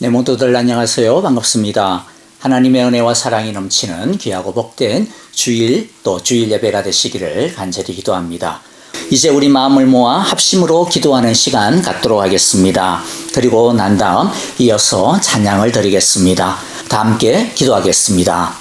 네, 모두들 안녕하세요. 반갑습니다. 하나님의 은혜와 사랑이 넘치는 귀하고 복된 주일 또 주일 예배가 되시기를 간절히 기도합니다. 이제 우리 마음을 모아 합심으로 기도하는 시간 갖도록 하겠습니다. 그리고 난 다음 이어서 찬양을 드리겠습니다. 다 함께 기도하겠습니다.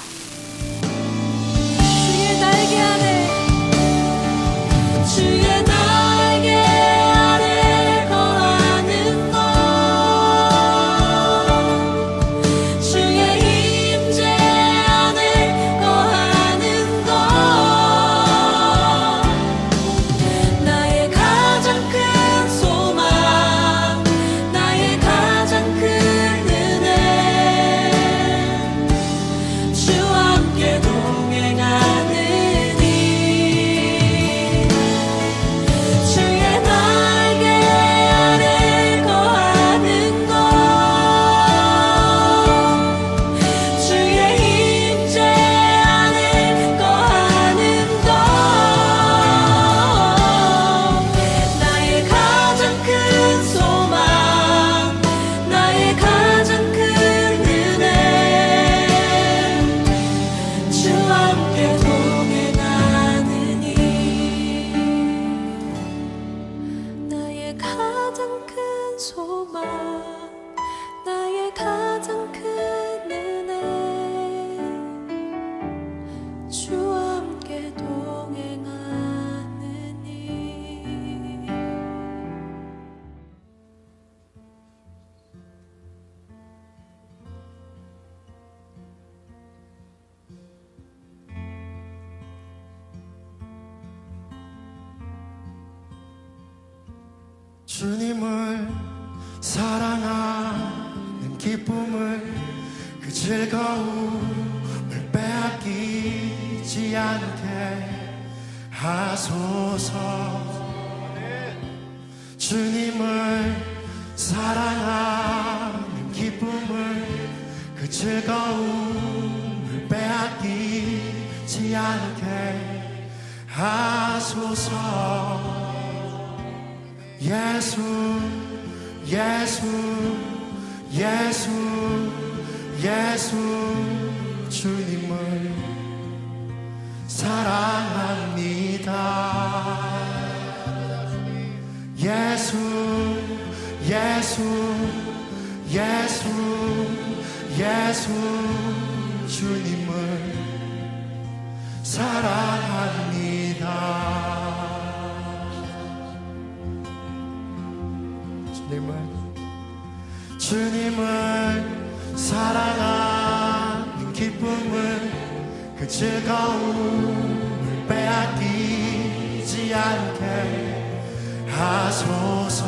주님을 사랑하는 기쁨을 그 즐거움을 빼앗기지 않게 하소서. 주님을 사랑하는 기쁨을 그 즐거움을 빼앗기지 않게 하소서. 예수 예수 예수 예수 주님을 사랑합니다. 예수 예수 예수 예수 주님을 사랑합니다. 주님을 사랑하는 기쁨을 그 즐거움을 빼앗기지 않게 하소서.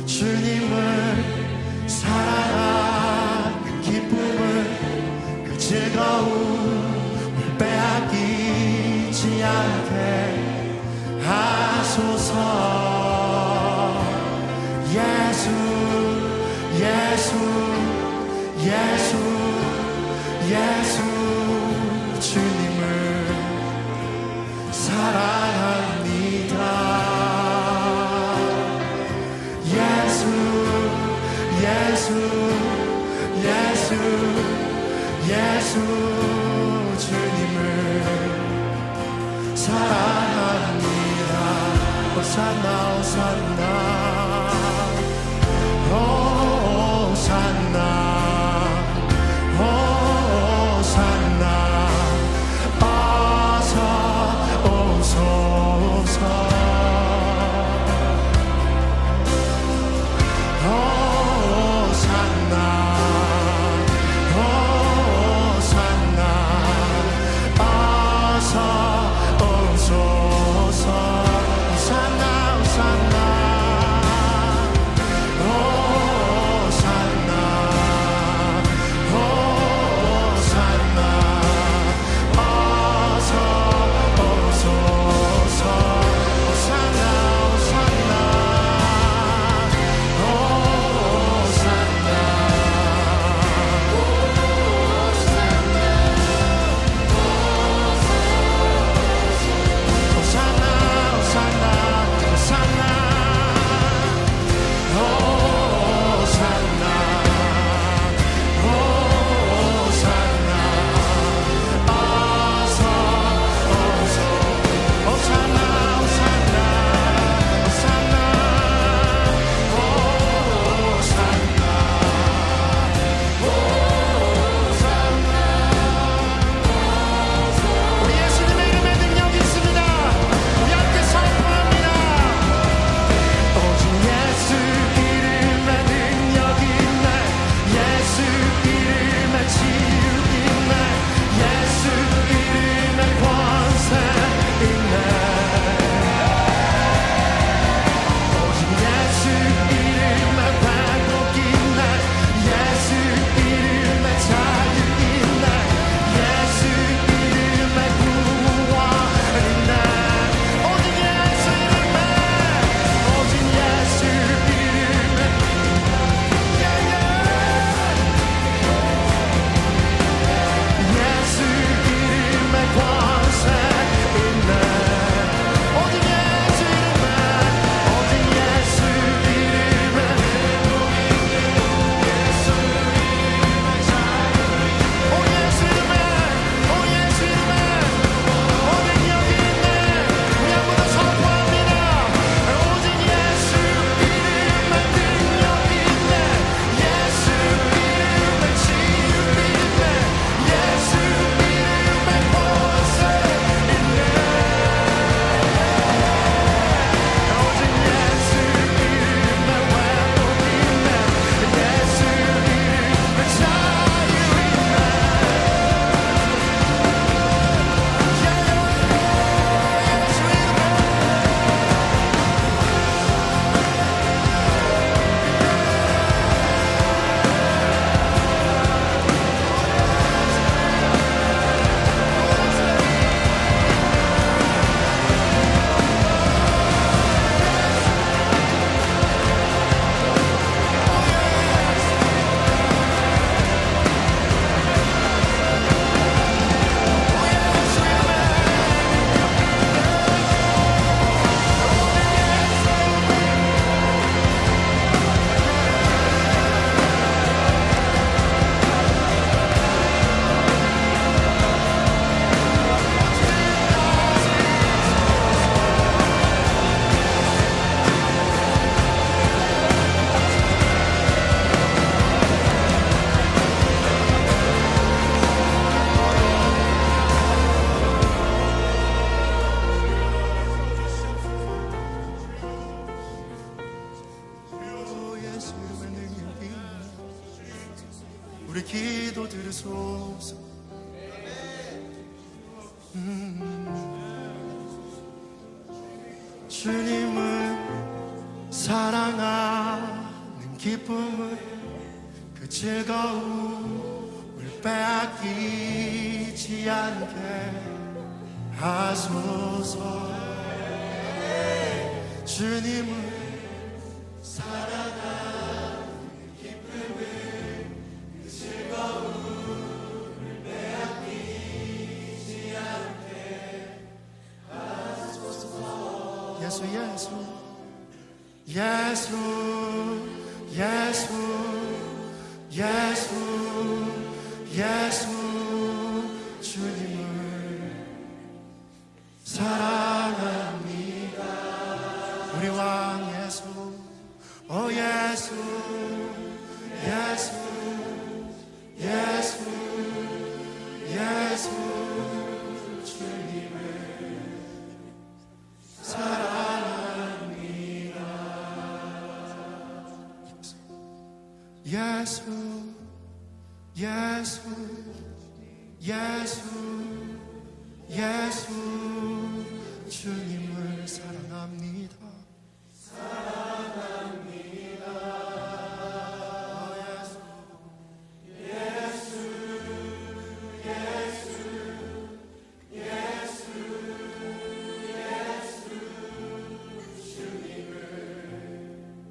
주님을 사랑하는 기쁨을 그 즐거움을 빼앗기지 않게 하소서. 예수 예수 예수 예수 주님을 사랑합니다. 예수 예수 예수 예수 주님을 사랑합니다. 호산나 호산나 호산나 호산나 어서 오소서. 호산나 호산나 어서 오소서. 호산나 호산나 우리 기도 들으소서. 주님을 사랑하는 기쁨을 그 즐거움을 빼앗기지 않게 하소서. 주님을 사랑하는 기쁨을 그 즐거움을 빼앗기지 않게 하소서. 예수 예수 예수 예수 예수 예수 주님을 사랑합니다. 우리 왕 예수 오 예수 예수 예수 예수 주님을 사랑합니다. 예수 예수 예수 예수 주님을 사랑합니다. 사랑합니다. 예수 예수 예수 예수 예수 주님을 사랑합니다.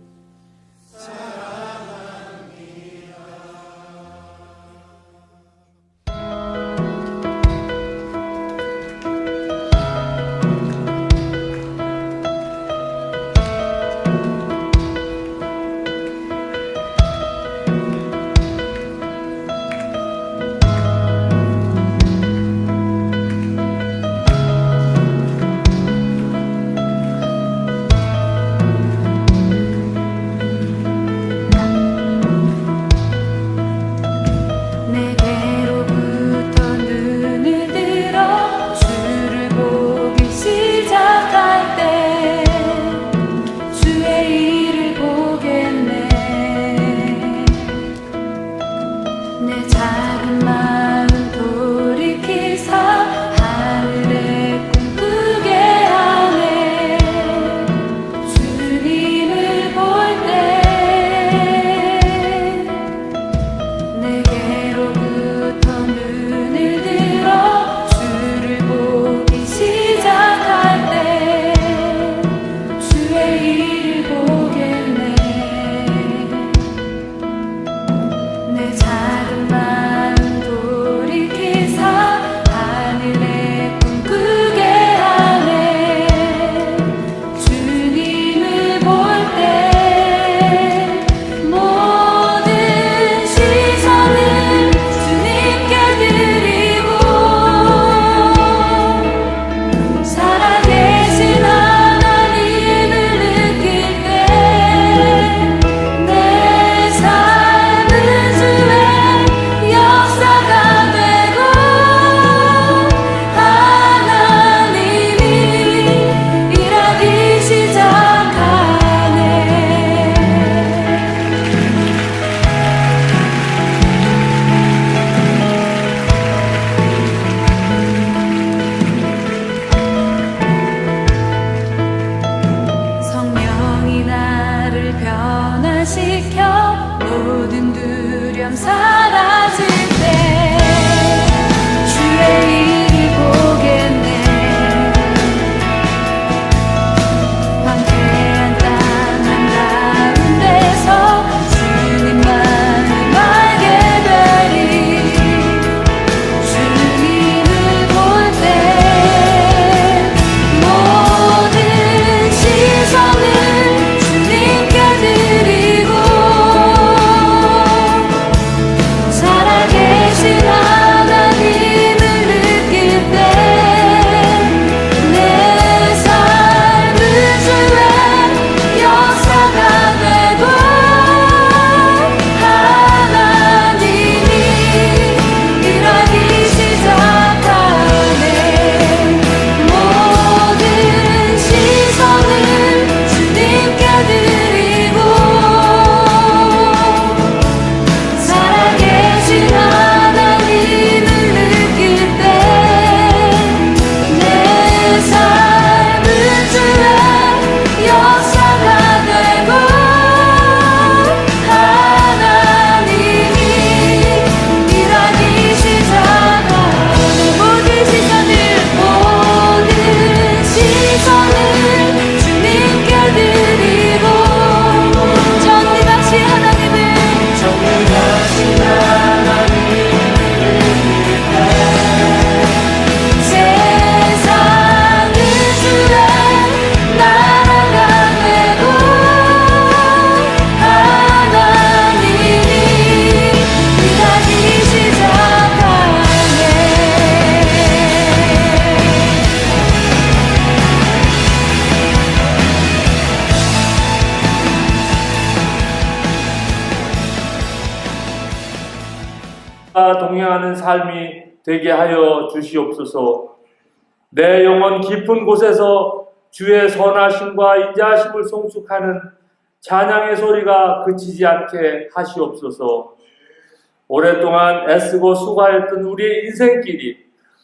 내게로부터 눈을 들어 주를 보기 시작할 때 주의 일을 보겠네. 내 작은 마음 돌이키사 하늘에 꿈꾸게 하네. 주님을 볼 때 내게로부터 눈을 들어 주를 보기 시작할 때 주의 일을 보겠네. 내 작은 마음 돌이키사 하늘에 꿈꾸게 하네. 주님을 볼 때 모든 시선을 주님께 드리고 살아계신 하나님을 느낄 때 내 삶은 주의 역사가 되고 하나님이 일하기 시작하네. 성령이 나를 변화시켜 모든 두려움 사라질 때 주의 일을 보겠네. 황폐한 땅 한가운데서 주님만을 알게 되리. 주님을 볼 때 모든 시선을 주님께 드리고 살아계신 동행하는 삶이 되게 하여 주시옵소서. 내 영혼 깊은 곳에서 주의 선하심과 인자하심을 송축하는 찬양의 소리가 그치지 않게 하시옵소서. 오랫동안 애쓰고 수고하였던 우리의 인생길이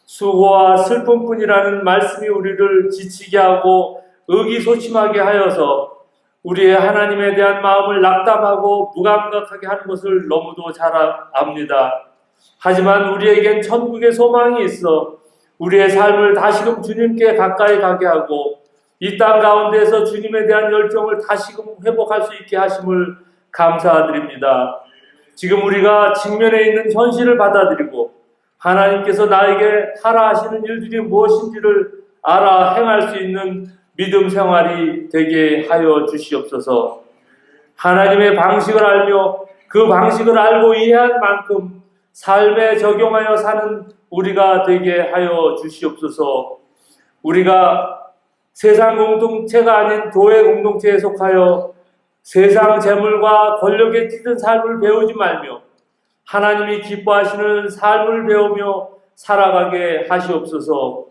수고와 슬픔뿐이라는 말씀이 우리를 지치게 하고 의기소침하게 하여서 우리의 하나님에 대한 마음을 낙담하고 무감각하게 하는 것을 너무도 잘 압니다. 하지만 우리에겐 천국의 소망이 있어 우리의 삶을 다시금 주님께 가까이 가게 하고 이 땅 가운데에서 주님에 대한 열정을 다시금 회복할 수 있게 하심을 감사드립니다. 지금 우리가 직면해 있는 현실을 받아들이고 하나님께서 나에게 하라 하시는 일들이 무엇인지를 알아 행할 수 있는 믿음 생활이 되게 하여 주시옵소서. 하나님의 방식을 알며 그 방식을 알고 이해한 만큼 삶에 적용하여 사는 우리가 되게 하여 주시옵소서. 우리가 세상 공동체가 아닌 교회 공동체에 속하여 세상 재물과 권력에 찌든 삶을 배우지 말며 하나님이 기뻐하시는 삶을 배우며 살아가게 하시옵소서.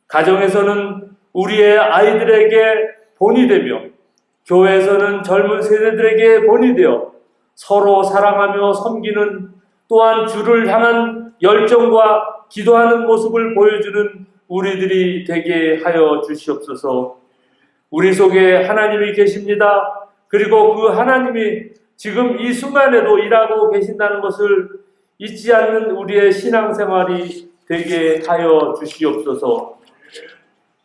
가정에서는 우리의 아이들에게 본이 되며 교회에서는 젊은 세대들에게 본이 되어 서로 사랑하며 섬기는 또한 주를 향한 열정과 기도하는 모습을 보여주는 우리들이 되게 하여 주시옵소서. 우리 속에 하나님이 계십니다. 그리고 그 하나님이 지금 이 순간에도 일하고 계신다는 것을 잊지 않는 우리의 신앙생활이 되게 하여 주시옵소서.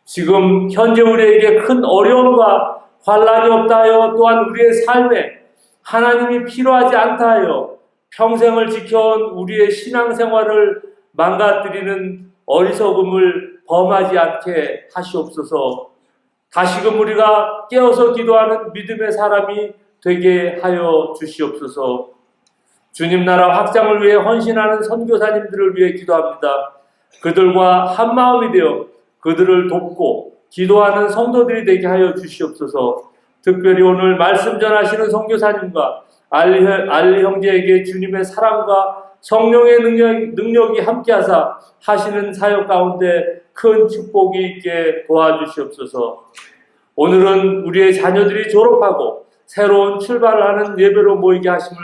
지금 현재 우리에게 큰 어려움과 환란이 없다 하여 또한 우리의 삶에 하나님이 필요하지 않다 하여 평생을 지켜온 우리의 신앙생활을 망가뜨리는 어리석음을 범하지 않게 하시옵소서. 다시금 우리가 깨어서 기도하는 믿음의 사람이 되게 하여 주시옵소서. 주님 나라 확장을 위해 헌신하는 선교사님들을 위해 기도합니다. 그들과 한 마음이 되어 그들을 돕고 기도하는 성도들이 되게 하여 주시옵소서. 특별히 오늘 말씀 전하시는 선교사님과 알리 형제에게 주님의 사랑과 성령의 능력이 함께하사 하시는 사역 가운데 큰 축복이 있게 도와주시옵소서. 오늘은 우리의 자녀들이 졸업하고 새로운 출발을 하는 예배로 모이게 하심을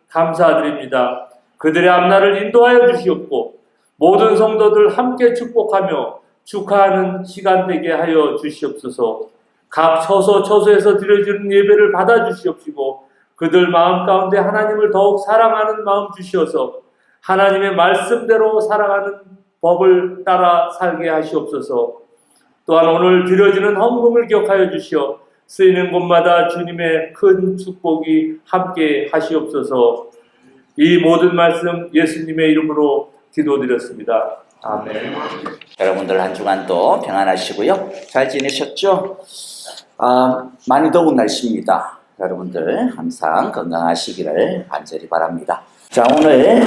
감사드립니다. 그들의 앞날을 인도하여 주시옵고 모든 성도들 함께 축복하며 축하하는 시간 되게 하여 주시옵소서. 각 처소에서 드려지는 예배를 받아주시옵시고 그들 마음 가운데 하나님을 더욱 사랑하는 마음 주시어서 하나님의 말씀대로 살아가는 법을 따라 살게 하시옵소서. 또한 오늘 드려지는 헌금을 기억하여 주시어 쓰이는 곳마다 주님의 큰 축복이 함께 하시옵소서. 이 모든 말씀 예수님의 이름으로 기도드렸습니다. 아멘. 여러분들 한 주간도 평안하시고요. 잘 지내셨죠? 많이 더운 날씨입니다. 여러분들 항상 건강하시기를 간절히 바랍니다. 자, 오늘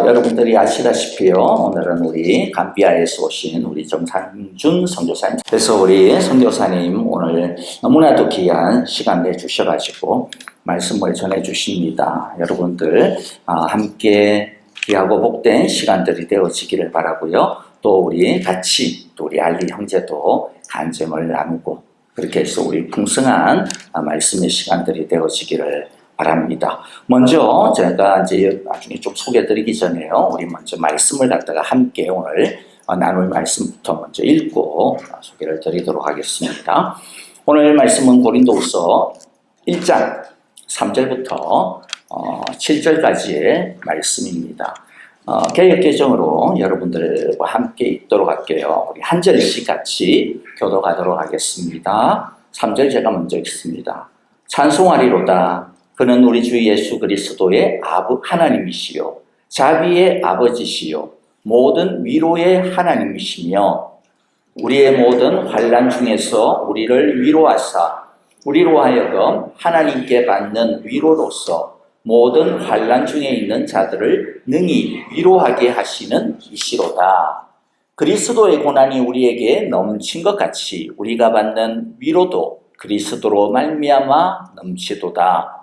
여러분들이 아시다시피요, 오늘은 우리 감비아에서 오신 우리 정상준 선교사님, 그래서 우리 선교사님 오늘 너무나도 귀한 시간 내주셔가지고 말씀을 전해주십니다. 여러분들 함께 귀하고 복된 시간들이 되어지기를 바라고요. 또 우리 같이 또 우리 알리 형제도 간증을 나누고 그렇게 해서 우리 풍성한 말씀의 시간들이 되어지기를 바랍니다. 먼저 제가 이제 나중에 좀 소개드리기 전에요. 우리 먼저 말씀을 갖다가 함께 오늘 나눌 말씀부터 먼저 읽고 소개를 드리도록 하겠습니다. 오늘 말씀은 고린도후서 1장 3절부터 7절까지의 말씀입니다. 개역개정으로 여러분들과 함께 읽도록 할게요. 우리 한 절씩 같이 교독하도록 하겠습니다. 3절 제가 먼저 읽습니다. 찬송하리로다. 그는 우리 주 예수 그리스도의 하나님이시요 자비의 아버지시요 모든 위로의 하나님이시며 우리의 모든 환난 중에서 우리를 위로하사 우리로 하여금 하나님께 받는 위로로서 모든 환난 중에 있는 자들을 능히 위로하게 하시는 이시로다. 그리스도의 고난이 우리에게 넘친 것 같이 우리가 받는 위로도 그리스도로 말미암아 넘치도다.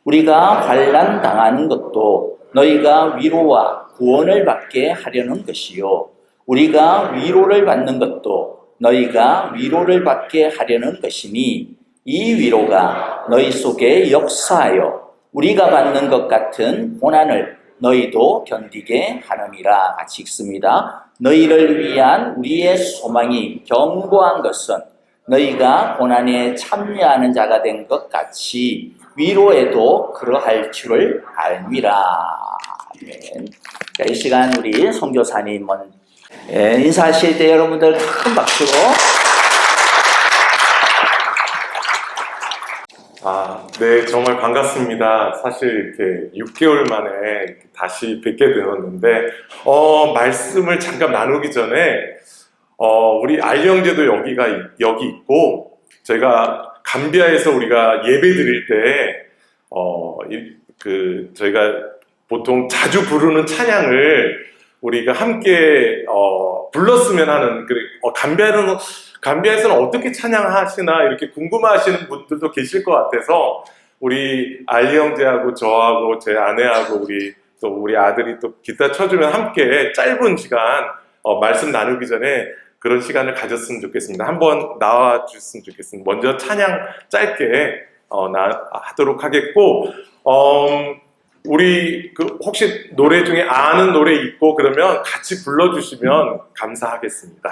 우리가 환난 당하는 것도 너희가 위로와 구원을 받게 하려는 것이요 우리가 위로를 받는 것도 너희가 위로를 받게 하려는 것이니 이 위로가 너희 속에 역사하여 우리가 받는 것 같은 고난을 너희도 견디게 하느니라. 같이 읽습니다. 너희를 위한 우리의 소망이 견고한 것은 너희가 고난에 참여하는 자가 된 것 같이 위로에도 그러할 줄을 알미라. 아멘. 자, 이 시간 우리 선교사님 인사하실 때 여러분들 큰 박수로. 네, 정말 반갑습니다. 사실 이렇게 6개월 만에 이렇게 다시 뵙게 되었는데, 말씀을 잠깐 나누기 전에, 우리 알리 형제도 여기 있고, 저희가 감비아에서 우리가 예배 드릴 때, 저희가 보통 자주 부르는 찬양을 우리가 함께, 불렀으면 하는, 감비아에서는 어떻게 찬양하시나 이렇게 궁금해하시는 분들도 계실 것 같아서 우리 알리 형제하고 저하고 제 아내하고 우리 아들이 또 기타 쳐주면 함께 짧은 시간 말씀 나누기 전에 그런 시간을 가졌으면 좋겠습니다. 한번 나와 주셨으면 좋겠습니다. 먼저 찬양 짧게 하도록 하겠고 우리 혹시 노래 중에 아는 노래 있고 그러면 같이 불러주시면 감사하겠습니다.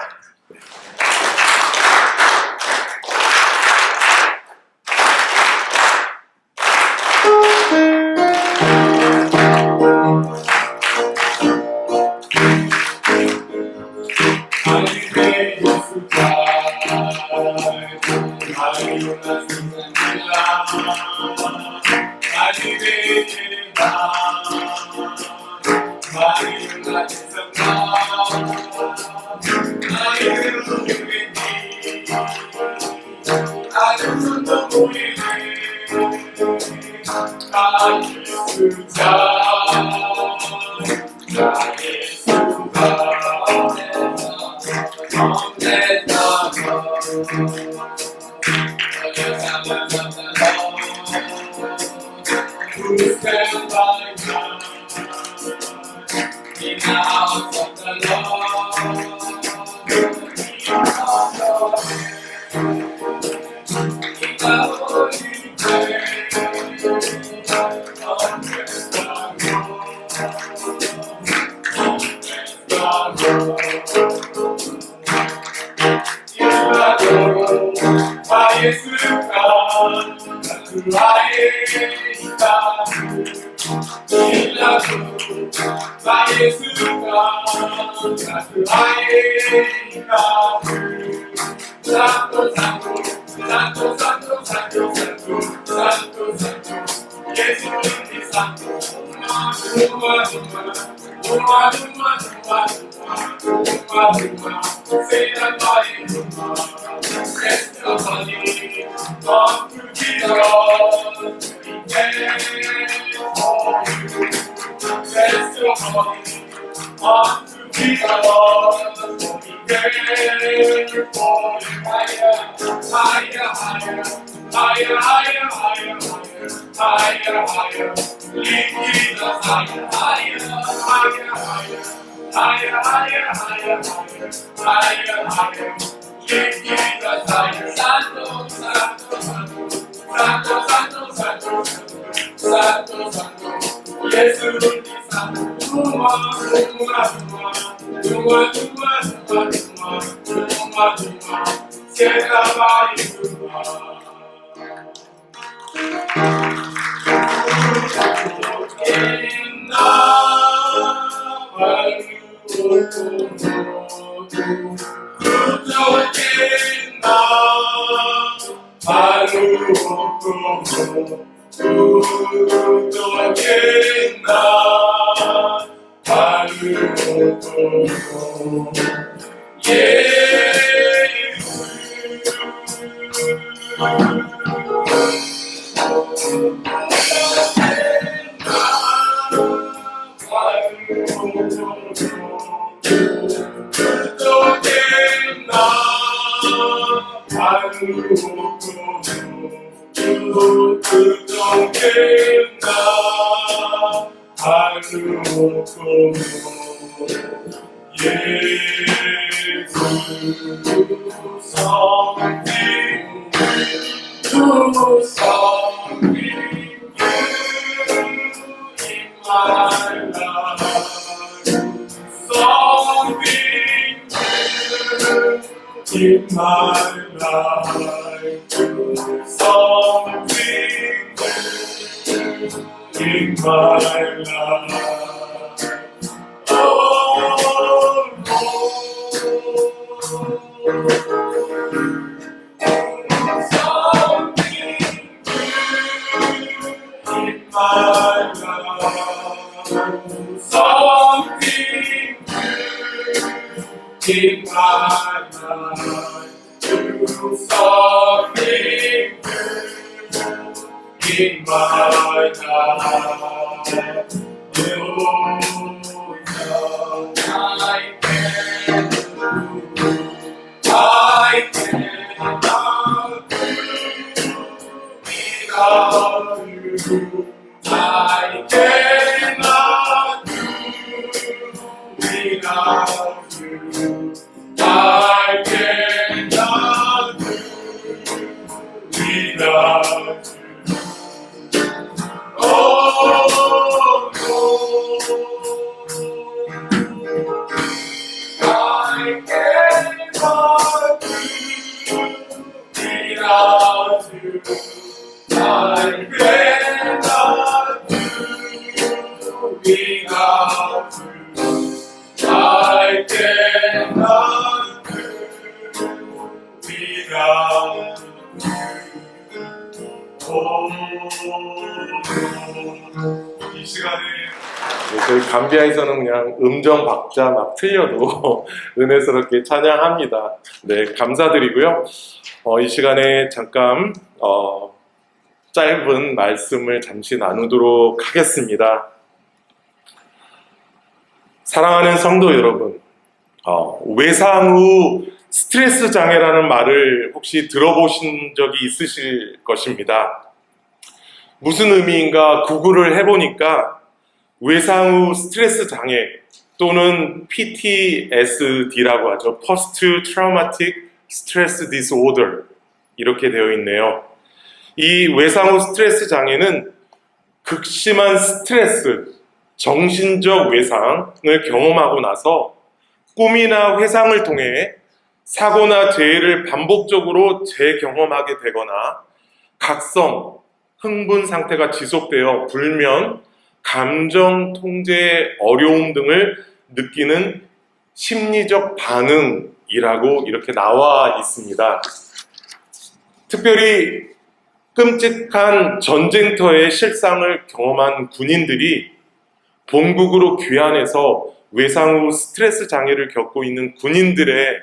그 놓고 예수 성령 주 성령 my life, something in my life, something in my life. Oh Lord, something in my life, something in my life, do something in my life. Oh, I cannot do without you. I cannot do without you. I cannot do without you. Oh Lord, I cannot do without you. I cannot do without you. I cannot do without you. 이 시간에 저희 감비아에서는 그냥 음정 박자 막 틀려도 은혜스럽게 찬양합니다. 네, 감사드리고요. 이 시간에 잠깐 짧은 말씀을 잠시 나누도록 하겠습니다. 사랑하는 성도 여러분, 외상 후 스트레스 장애라는 말을 혹시 들어보신 적이 있으실 것입니다. 무슨 의미인가 구글을 해보니까 외상 후 스트레스 장애 또는 PTSD라고 하죠. Post Traumatic Stress Disorder 이렇게 되어 있네요. 이 외상 후 스트레스 장애는 극심한 스트레스, 정신적 외상을 경험하고 나서 꿈이나 회상을 통해 사고나 재해를 반복적으로 재경험하게 되거나 각성, 흥분 상태가 지속되어 불면, 감정 통제의 어려움 등을 느끼는 심리적 반응이라고 이렇게 나와 있습니다. 특별히 끔찍한 전쟁터의 실상을 경험한 군인들이 본국으로 귀환해서 외상 후 스트레스 장애를 겪고 있는 군인들의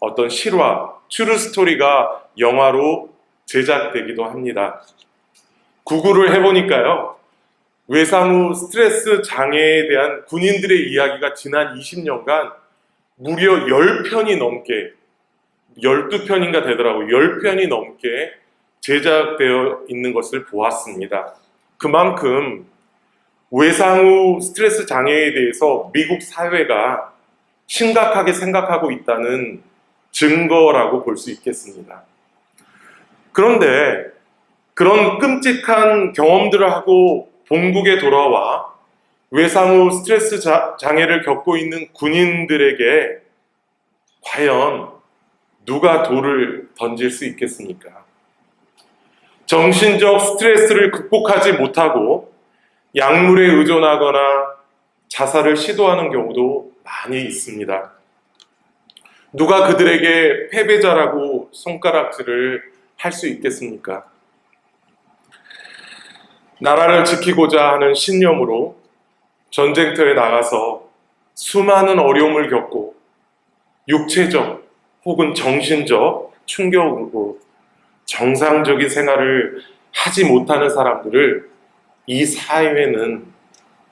어떤 실화, 트루 스토리가 영화로 제작되기도 합니다. 구글을 해보니까요, 외상 후 스트레스 장애에 대한 군인들의 이야기가 지난 20년간 무려 10편이 넘게, 12편인가 되더라고요. 10편이 넘게 제작되어 있는 것을 보았습니다. 그만큼 외상 후 스트레스 장애에 대해서 미국 사회가 심각하게 생각하고 있다는 증거라고 볼 수 있겠습니다. 그런데 그런 끔찍한 경험들을 하고 본국에 돌아와 외상 후 스트레스 장애를 겪고 있는 군인들에게 과연 누가 돌을 던질 수 있겠습니까? 정신적 스트레스를 극복하지 못하고 약물에 의존하거나 자살을 시도하는 경우도 많이 있습니다. 누가 그들에게 패배자라고 손가락질을 할 수 있겠습니까? 나라를 지키고자 하는 신념으로 전쟁터에 나가서 수많은 어려움을 겪고 육체적 혹은 정신적 충격으로 정상적인 생활을 하지 못하는 사람들을 이 사회는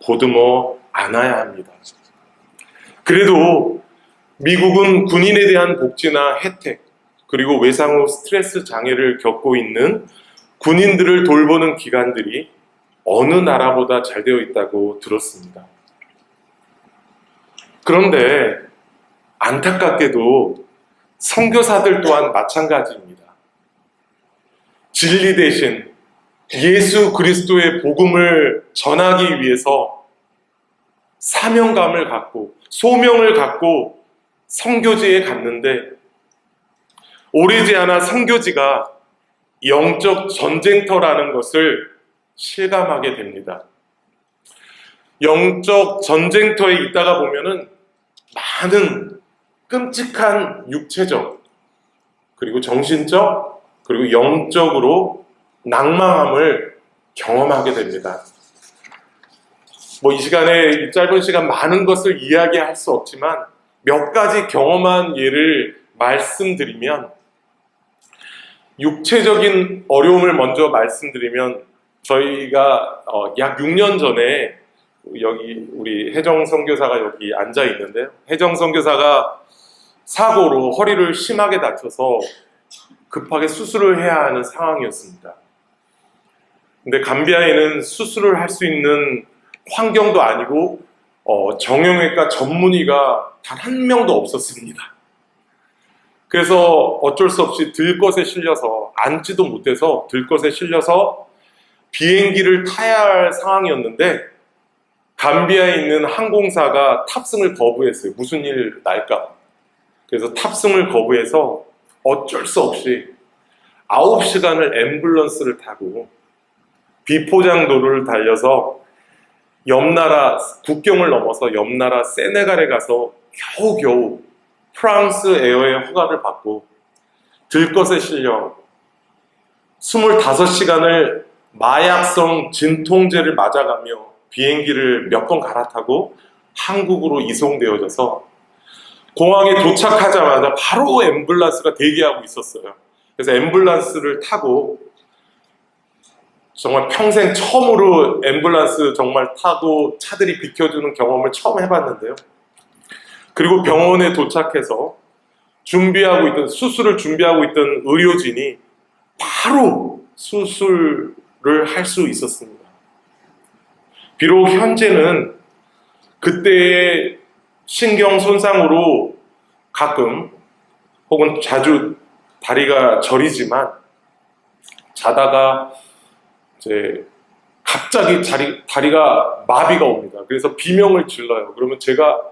보듬어 안아야 합니다. 그래도 미국은 군인에 대한 복지나 혜택, 그리고 외상 후 스트레스 장애를 겪고 있는 군인들을 돌보는 기관들이 어느 나라보다 잘 되어 있다고 들었습니다. 그런데 안타깝게도 선교사들 또한 마찬가지입니다. 진리 대신 예수 그리스도의 복음을 전하기 위해서 사명감을 갖고 소명을 갖고 선교지에 갔는데 오래지 않아 선교지가 영적 전쟁터라는 것을 실감하게 됩니다. 영적 전쟁터에 있다가 보면은 많은 끔찍한 육체적 그리고 정신적 그리고 영적으로 낭망함을 경험하게 됩니다. 이 시간에 이 짧은 시간 많은 것을 이야기할 수 없지만 몇 가지 경험한 예를 말씀드리면 육체적인 어려움을 먼저 말씀드리면 저희가 약 6년 전에 여기 우리 혜정 선교사가 여기 앉아 있는데요. 혜정 선교사가 사고로 허리를 심하게 다쳐서 급하게 수술을 해야 하는 상황이었습니다. 근데 감비아에는 수술을 할 수 있는 환경도 아니고 정형외과 전문의가 단 한 명도 없었습니다. 그래서 어쩔 수 없이 들것에 실려서 앉지도 못해서 들것에 실려서 비행기를 타야 할 상황이었는데 감비아에 있는 항공사가 탑승을 거부했어요. 무슨 일 날까? 그래서 탑승을 거부해서 어쩔 수 없이 9시간을 앰뷸런스를 타고 비포장도로를 달려서 옆나라 국경을 넘어서 옆나라 세네갈에 가서 겨우겨우 프랑스 에어의 허가를 받고 들것에 실려 25시간을 마약성 진통제를 맞아가며 비행기를 몇 번 갈아타고 한국으로 이송되어져서 공항에 도착하자마자 바로 앰뷸런스가 대기하고 있었어요. 그래서 앰뷸런스를 타고 정말 평생 처음으로 앰뷸런스 정말 타고 차들이 비켜주는 경험을 처음 해봤는데요. 그리고 병원에 도착해서 수술을 준비하고 있던 의료진이 바로 수술을 할 수 있었습니다. 비록 현재는 그때의 신경 손상으로 가끔 혹은 자주 다리가 저리지만 자다가 이제 갑자기 다리가 마비가 옵니다. 그래서 비명을 질러요. 그러면 제가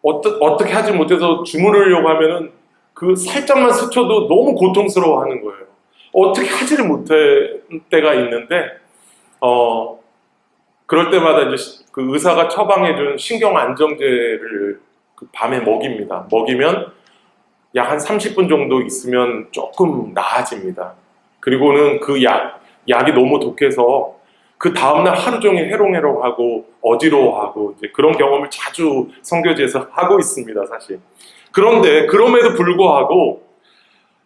어떻게 하지 못해서 주무르려고 하면은 그 살짝만 스쳐도 너무 고통스러워 하는 거예요. 어떻게 하지를 못할 때가 있는데, 그럴 때마다 이제 그 의사가 처방해준 신경 안정제를 그 밤에 먹입니다. 먹이면 약 한 30분 정도 있으면 조금 나아집니다. 그리고는 그 약이 너무 독해서 그 다음날 하루 종일 해롱해롱하고 어지러워하고 이제 그런 경험을 자주 선교지에서 하고 있습니다, 사실. 그런데 그럼에도 불구하고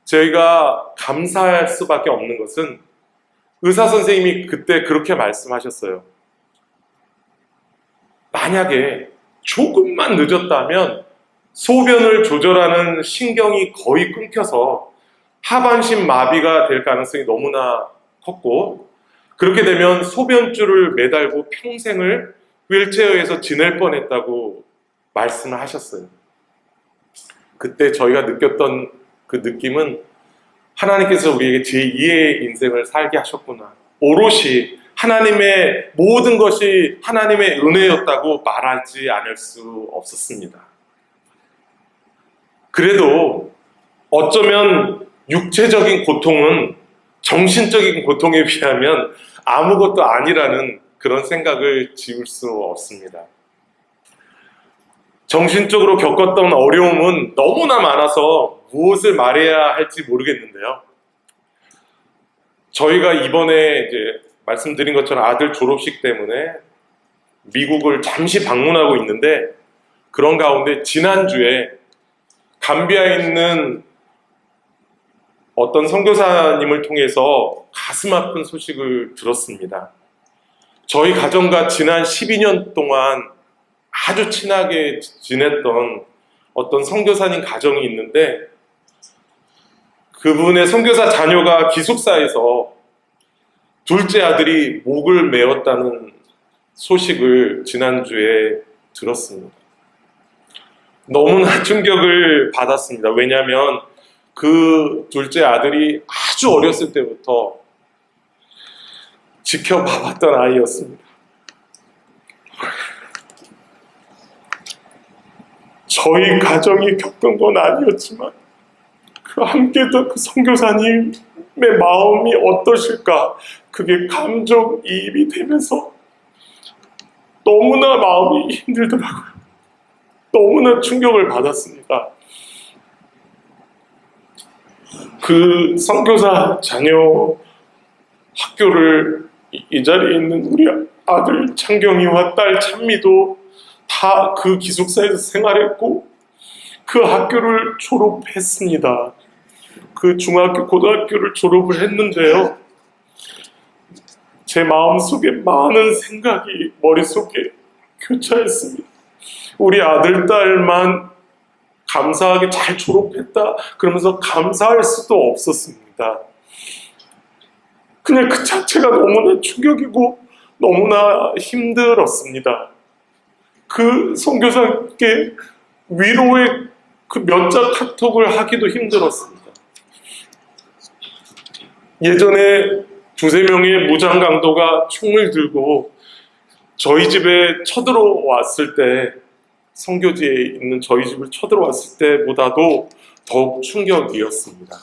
저희가 감사할 수밖에 없는 것은 의사 선생님이 그때 그렇게 말씀하셨어요. 만약에 조금만 늦었다면 소변을 조절하는 신경이 거의 끊겨서 하반신 마비가 될 가능성이 너무나 컸고, 그렇게 되면 소변줄을 매달고 평생을 휠체어에서 지낼 뻔했다고 말씀을 하셨어요. 그때 저희가 느꼈던 그 느낌은 하나님께서 우리에게 제2의 인생을 살게 하셨구나. 오롯이 하나님의 모든 것이 하나님의 은혜였다고 말하지 않을 수 없었습니다. 그래도 어쩌면 육체적인 고통은 정신적인 고통에 비하면 아무것도 아니라는 그런 생각을 지울 수 없습니다. 정신적으로 겪었던 어려움은 너무나 많아서 무엇을 말해야 할지 모르겠는데요. 저희가 이번에 이제 말씀드린 것처럼 아들 졸업식 때문에 미국을 잠시 방문하고 있는데, 그런 가운데 지난주에 감비아에 있는 어떤 선교사님을 통해서 가슴 아픈 소식을 들었습니다. 저희 가정과 지난 12년 동안 아주 친하게 지냈던 어떤 선교사님 가정이 있는데, 그분의 선교사 자녀가 기숙사에서 둘째 아들이 목을 메었다는 소식을 지난주에 들었습니다. 너무나 충격을 받았습니다. 왜냐하면 그 둘째 아들이 아주 어렸을 때부터 지켜봐왔던 아이였습니다. 저희 가정이 겪은 건 아니었지만 그 함께했던 그 선교사님의 마음이 어떠실까, 그게 감정이입이 되면서 너무나 마음이 힘들더라고요. 너무나 충격을 받았습니다. 그 선교사 자녀 학교를 이 자리에 있는 우리 아들 창경이와 딸 찬미도 다 그 기숙사에서 생활했고 그 학교를 졸업했습니다. 그 중학교, 고등학교를 졸업을 했는데요. 제 마음속에 많은 생각이 머릿속에 교차했습니다. 우리 아들, 딸만 감사하게 잘 졸업했다 그러면서 감사할 수도 없었습니다. 그냥 그 자체가 너무나 충격이고 너무나 힘들었습니다. 그 선교사께 위로의 그 몇 자 카톡을 하기도 힘들었습니다. 예전에 두세 명의 무장 강도가 총을 들고 저희 집에 쳐들어왔을 때, 선교지에 있는 저희 집을 쳐들어왔을 때보다도 더욱 충격이었습니다.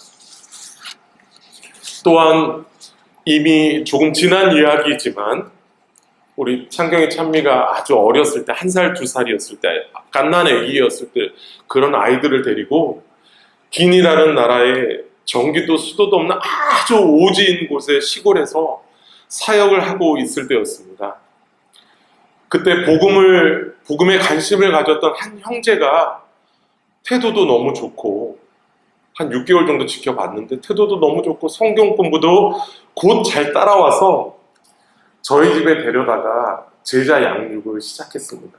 또한 이미 조금 지난 이야기지만 우리 창경이 찬미가 아주 어렸을 때, 1살, 2살이었을 때, 갓난 애기였을 때 그런 아이들을 데리고 기니라는 나라의 전기도 수도도 없는 아주 오지인 곳의 시골에서 사역을 하고 있을 때였습니다. 그때 복음에 관심을 가졌던 한 형제가 태도도 너무 좋고, 한 6개월 정도 지켜봤는데 태도도 너무 좋고 성경 공부도 곧 잘 따라와서 저희 집에 데려다가 제자 양육을 시작했습니다.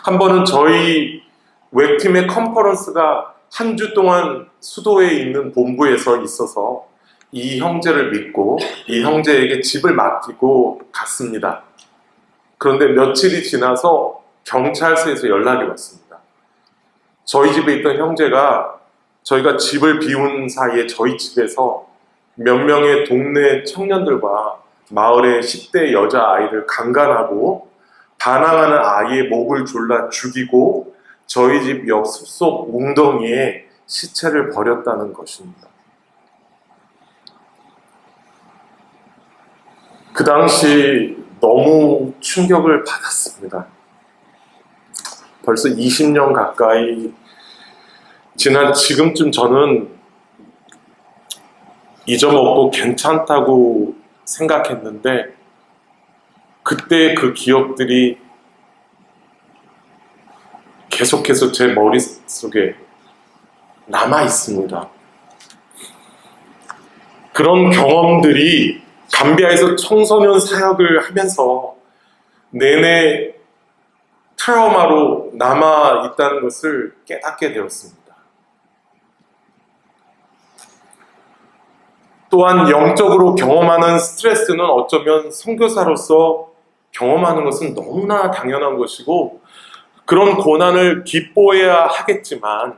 한 번은 저희 웹팀의 컨퍼런스가 한 주 동안 수도에 있는 본부에서 있어서 이 형제를 믿고 이 형제에게 집을 맡기고 갔습니다. 그런데 며칠이 지나서 경찰서에서 연락이 왔습니다. 저희 집에 있던 형제가 저희가 집을 비운 사이에 저희 집에서 몇 명의 동네 청년들과 마을의 10대 여자아이를 강간하고 반항하는 아이의 목을 졸라 죽이고 저희 집 옆 숲속 웅덩이에 시체를 버렸다는 것입니다. 그 당시 너무 충격을 받았습니다. 벌써 20년 가까이 지난 지금쯤 저는 잊어먹고 괜찮다고 생각했는데 그때 그 기억들이 계속해서 제 머릿속에 남아 있습니다. 그런 경험들이 감비아에서 청소년 사역을 하면서 내내 트라우마로 남아 있다는 것을 깨닫게 되었습니다. 또한 영적으로 경험하는 스트레스는 어쩌면 선교사로서 경험하는 것은 너무나 당연한 것이고 그런 고난을 기뻐해야 하겠지만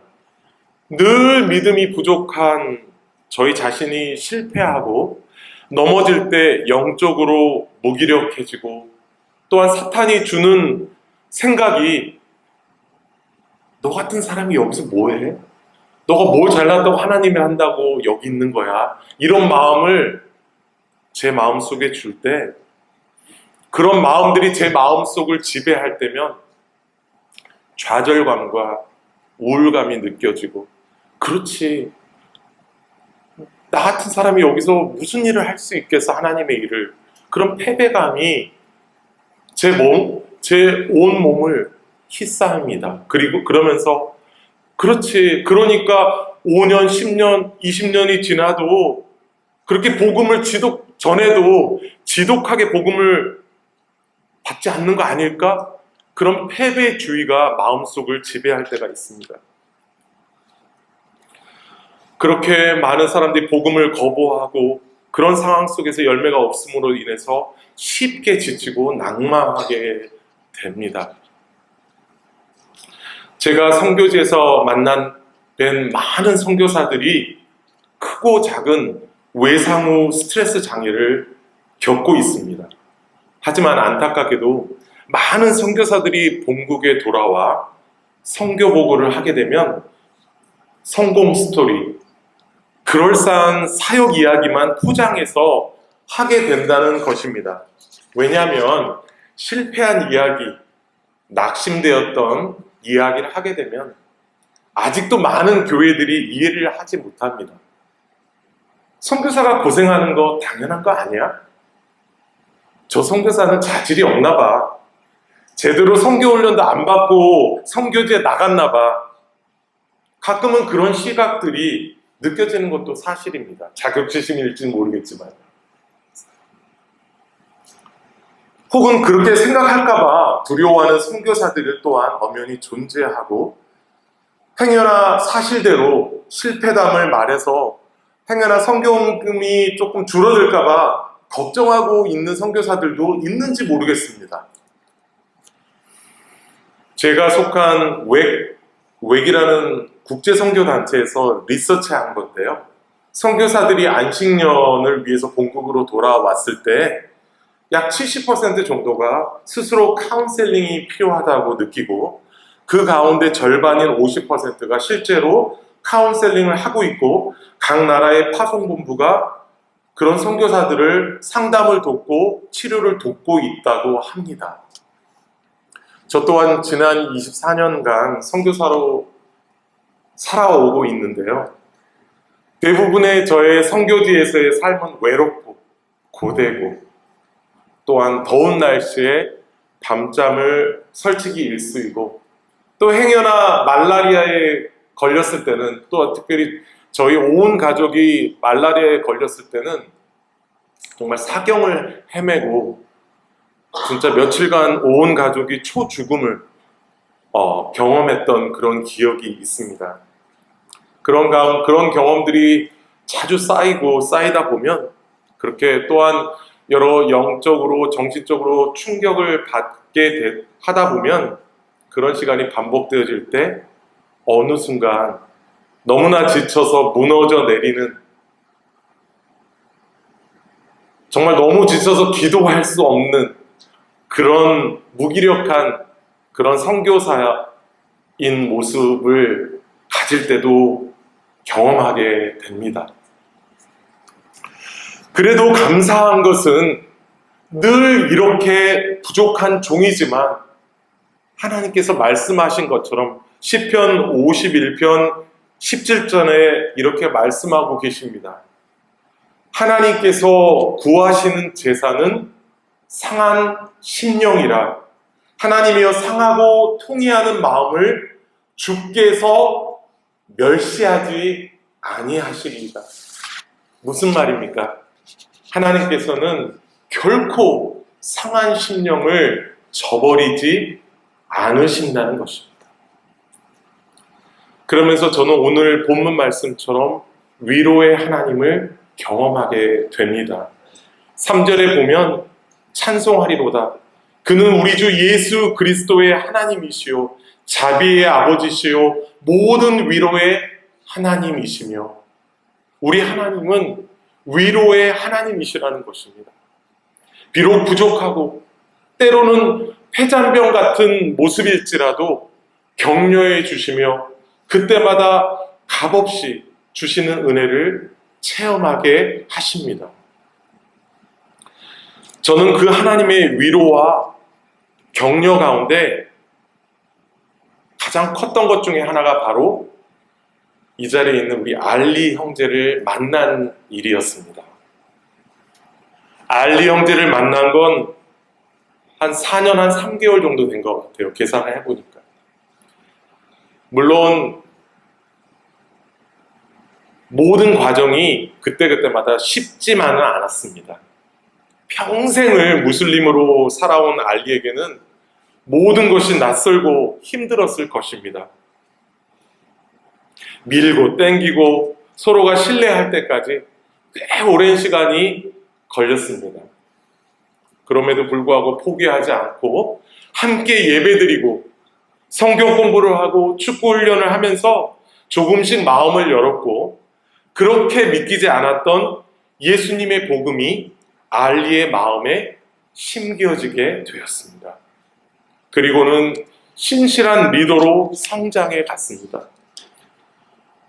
늘 믿음이 부족한 저희 자신이 실패하고 넘어질 때 영적으로 무기력해지고 또한 사탄이 주는 생각이 너 같은 사람이 여기서 뭐해? 너가 뭘 잘났다고 하나님이 한다고 여기 있는 거야. 이런 마음을 제 마음속에 줄 때 그런 마음들이 제 마음속을 지배할 때면 좌절감과 우울감이 느껴지고 그렇지 나 같은 사람이 여기서 무슨 일을 할 수 있겠어 하나님의 일을 그런 패배감이 제 온 몸을 휘싸입니다. 그리고 그러면서 그렇지 그러니까 5년, 10년, 20년이 지나도 그렇게 복음을 전에도 지독하게 복음을 받지 않는 거 아닐까? 그런 패배주의가 마음속을 지배할 때가 있습니다. 그렇게 많은 사람들이 복음을 거부하고 그런 상황 속에서 열매가 없음으로 인해서 쉽게 지치고 낙망하게 됩니다. 제가 선교지에서 뵌 많은 선교사들이 크고 작은 외상후 스트레스 장애를 겪고 있습니다. 하지만 안타깝게도 많은 선교사들이 본국에 돌아와 선교 보고를 하게 되면 성공 스토리, 그럴싸한 사역 이야기만 포장해서 하게 된다는 것입니다. 왜냐하면 실패한 이야기, 낙심되었던 이야기를 하게 되면 아직도 많은 교회들이 이해를 하지 못합니다. 선교사가 고생하는 거 당연한 거 아니야? 저 선교사는 자질이 없나 봐. 제대로 선교 훈련도 안 받고 선교지에 나갔나 봐. 가끔은 그런 시각들이 느껴지는 것도 사실입니다. 자격지심일지는 모르겠지만. 혹은 그렇게 생각할까봐 두려워하는 선교사들 또한 엄연히 존재하고, 행여나 사실대로 실패담을 말해서 행여나 선교금이 조금 줄어들까봐 걱정하고 있는 선교사들도 있는지 모르겠습니다. 제가 속한 웩이라는 국제선교단체에서 리서치한 건데요. 선교사들이 안식년을 위해서 본국으로 돌아왔을 때 약 70% 정도가 스스로 카운셀링이 필요하다고 느끼고, 그 가운데 절반인 50%가 실제로 카운셀링을 하고 있고, 각 나라의 파송본부가 그런 선교사들을 상담을 돕고 치료를 돕고 있다고 합니다. 저 또한 지난 24년간 선교사로 살아오고 있는데요. 대부분의 저의 선교지에서의 삶은 외롭고 고되고, 또한 더운 날씨에 밤잠을 설치기 일쑤이고, 또 행여나 말라리아에 걸렸을 때는, 또 특별히 저희 온 가족이 말라리아에 걸렸을 때는 정말 사경을 헤매고 진짜 며칠간 온 가족이 초죽음을 경험했던 그런 기억이 있습니다. 그런 경험들이 자주 쌓이다 보면 그렇게 또한 여러 영적으로 정신적으로 충격을 받게 하다 보면 그런 시간이 반복되어질 때 어느 순간 너무나 지쳐서 무너져 내리는, 정말 너무 지쳐서 기도할 수 없는 그런 무기력한 그런 선교사인 모습을 가질 때도 경험하게 됩니다. 그래도 감사한 것은 늘 이렇게 부족한 종이지만 하나님께서 말씀하신 것처럼 시편 51편 17절에 이렇게 말씀하고 계십니다. 하나님께서 구하시는 제사는 상한 심령이라. 하나님이여 상하고 통회하는 마음을 주께서 멸시하지 아니하시리이다. 무슨 말입니까? 하나님께서는 결코 상한 심령을 저버리지 않으신다는 것입니다. 그러면서 저는 오늘 본문 말씀처럼 위로의 하나님을 경험하게 됩니다. 3절에 보면 찬송하리로다. 그는 우리 주 예수 그리스도의 하나님이시요 자비의 아버지시요 모든 위로의 하나님이시며, 우리 하나님은 위로의 하나님이시라는 것입니다. 비록 부족하고 때로는 폐잔병 같은 모습일지라도 격려해 주시며 그때마다 값없이 주시는 은혜를 체험하게 하십니다. 저는 그 하나님의 위로와 격려 가운데 가장 컸던 것 중에 하나가 바로 이 자리에 있는 우리 알리 형제를 만난 일이었습니다. 알리 형제를 만난 건 한 4년 한 3개월 정도 된 것 같아요. 계산을 해보니까. 물론 모든 과정이 그때그때마다 쉽지만은 않았습니다. 평생을 무슬림으로 살아온 알리에게는 모든 것이 낯설고 힘들었을 것입니다. 밀고 땡기고 서로가 신뢰할 때까지 꽤 오랜 시간이 걸렸습니다. 그럼에도 불구하고 포기하지 않고 함께 예배드리고 성경 공부를 하고 축구 훈련을 하면서 조금씩 마음을 열었고, 그렇게 믿기지 않았던 예수님의 복음이 알리의 마음에 심겨지게 되었습니다. 그리고는 신실한 리더로 성장해 갔습니다.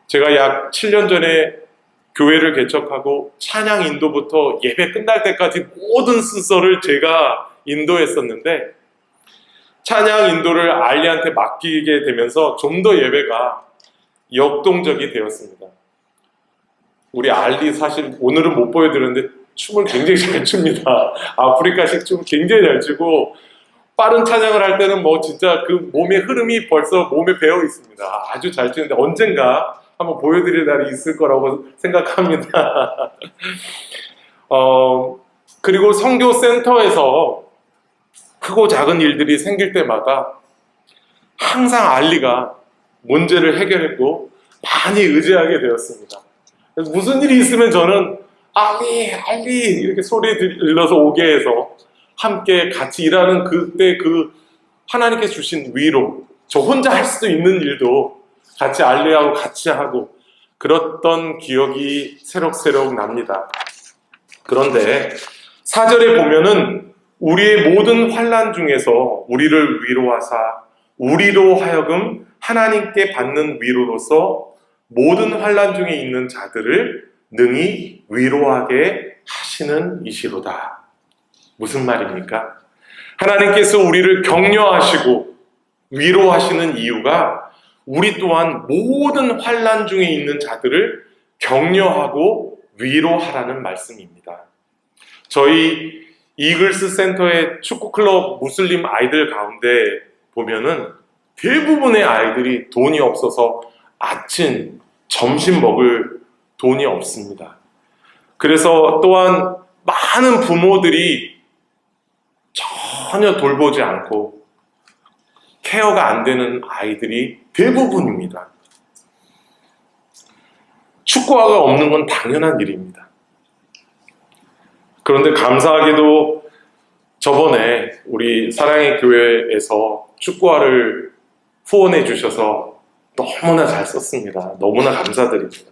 제가 약 7년 전에 교회를 개척하고 찬양 인도부터 예배 끝날 때까지 모든 순서를 제가 인도했었는데, 찬양 인도를 알리한테 맡기게 되면서 좀 더 예배가 역동적이 되었습니다. 우리 알리 사실 오늘은 못 보여드렸는데 춤을 굉장히 잘 춥니다. 아프리카식 춤을 굉장히 잘 추고, 빠른 찬양을 할 때는 뭐 진짜 그 몸의 흐름이 벌써 몸에 배어 있습니다. 아주 잘 추는데 언젠가 한번 보여드릴 날이 있을 거라고 생각합니다. 그리고 선교 센터에서 크고 작은 일들이 생길 때마다 항상 알리가 문제를 해결했고 많이 의지하게 되었습니다. 그래서 무슨 일이 있으면 저는 알리 이렇게 소리 들려서 오게 해서 함께 같이 일하는 그때 그 하나님께 주신 위로, 저 혼자 할 수도 있는 일도 같이 알리하고 같이 하고 그랬던 기억이 새록새록 납니다. 그런데 4절에 보면은 우리의 모든 환난 중에서 우리를 위로하사 우리로 하여금 하나님께 받는 위로로서 모든 환난 중에 있는 자들을 능히 위로하게 하시는 이시로다. 무슨 말입니까? 하나님께서 우리를 격려하시고 위로하시는 이유가 우리 또한 모든 환난 중에 있는 자들을 격려하고 위로하라는 말씀입니다. 저희 이글스 센터의 축구클럽 무슬림 아이들 가운데 보면은 대부분의 아이들이 돈이 없어서 아침, 점심 먹을 돈이 없습니다. 그래서 또한 많은 부모들이 전혀 돌보지 않고 케어가 안 되는 아이들이 대부분입니다. 축구화가 없는 건 당연한 일입니다. 그런데 감사하게도 저번에 우리 사랑의 교회에서 축구화를 후원해 주셔서 너무나 잘 썼습니다. 너무나 감사드립니다.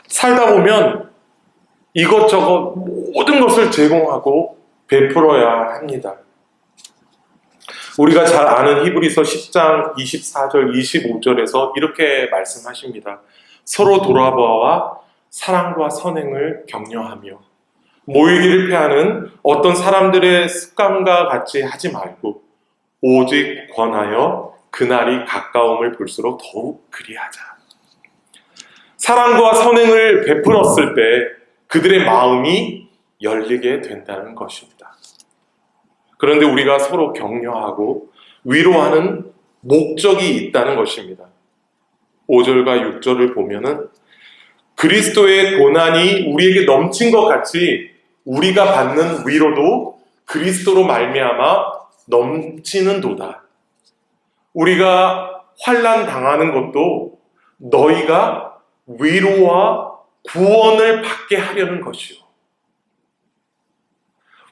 살다 보면 이것저것 모든 것을 제공하고 베풀어야 합니다. 우리가 잘 아는 히브리서 10장 24절 25절에서 이렇게 말씀하십니다. 서로 돌아보아 사랑과 선행을 격려하며 모이기를 피하는 어떤 사람들의 습관과 같이 하지 말고 오직 권하여 그날이 가까움을 볼수록 더욱 그리하자. 사랑과 선행을 베풀었을 때 그들의 마음이 열리게 된다는 것입니다. 그런데 우리가 서로 격려하고 위로하는 목적이 있다는 것입니다. 5절과 6절을 보면은 그리스도의 고난이 우리에게 넘친 것 같이 우리가 받는 위로도 그리스도로 말미암아 넘치는도다. 우리가 환난 당하는 것도 너희가 위로와 구원을 받게 하려는 것이요.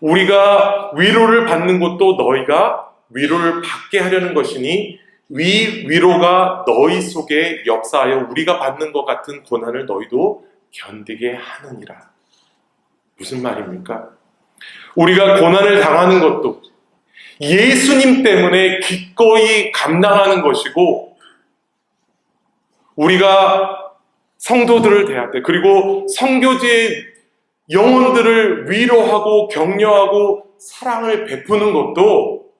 우리가 위로를 받는 것도 너희가 위로를 받게 하려는 것이니 위로가 너희 속에 역사하여 우리가 받는 것 같은 고난을 너희도 견디게 하느니라. 무슨 말입니까? 우리가 고난을 당하는 것도 예수님 때문에 기꺼이 감당하는 것이고, 우리가 성도들을 대할 때, 그리고 선교지의 영혼들을 위로하고 격려하고 사랑을 베푸는 것도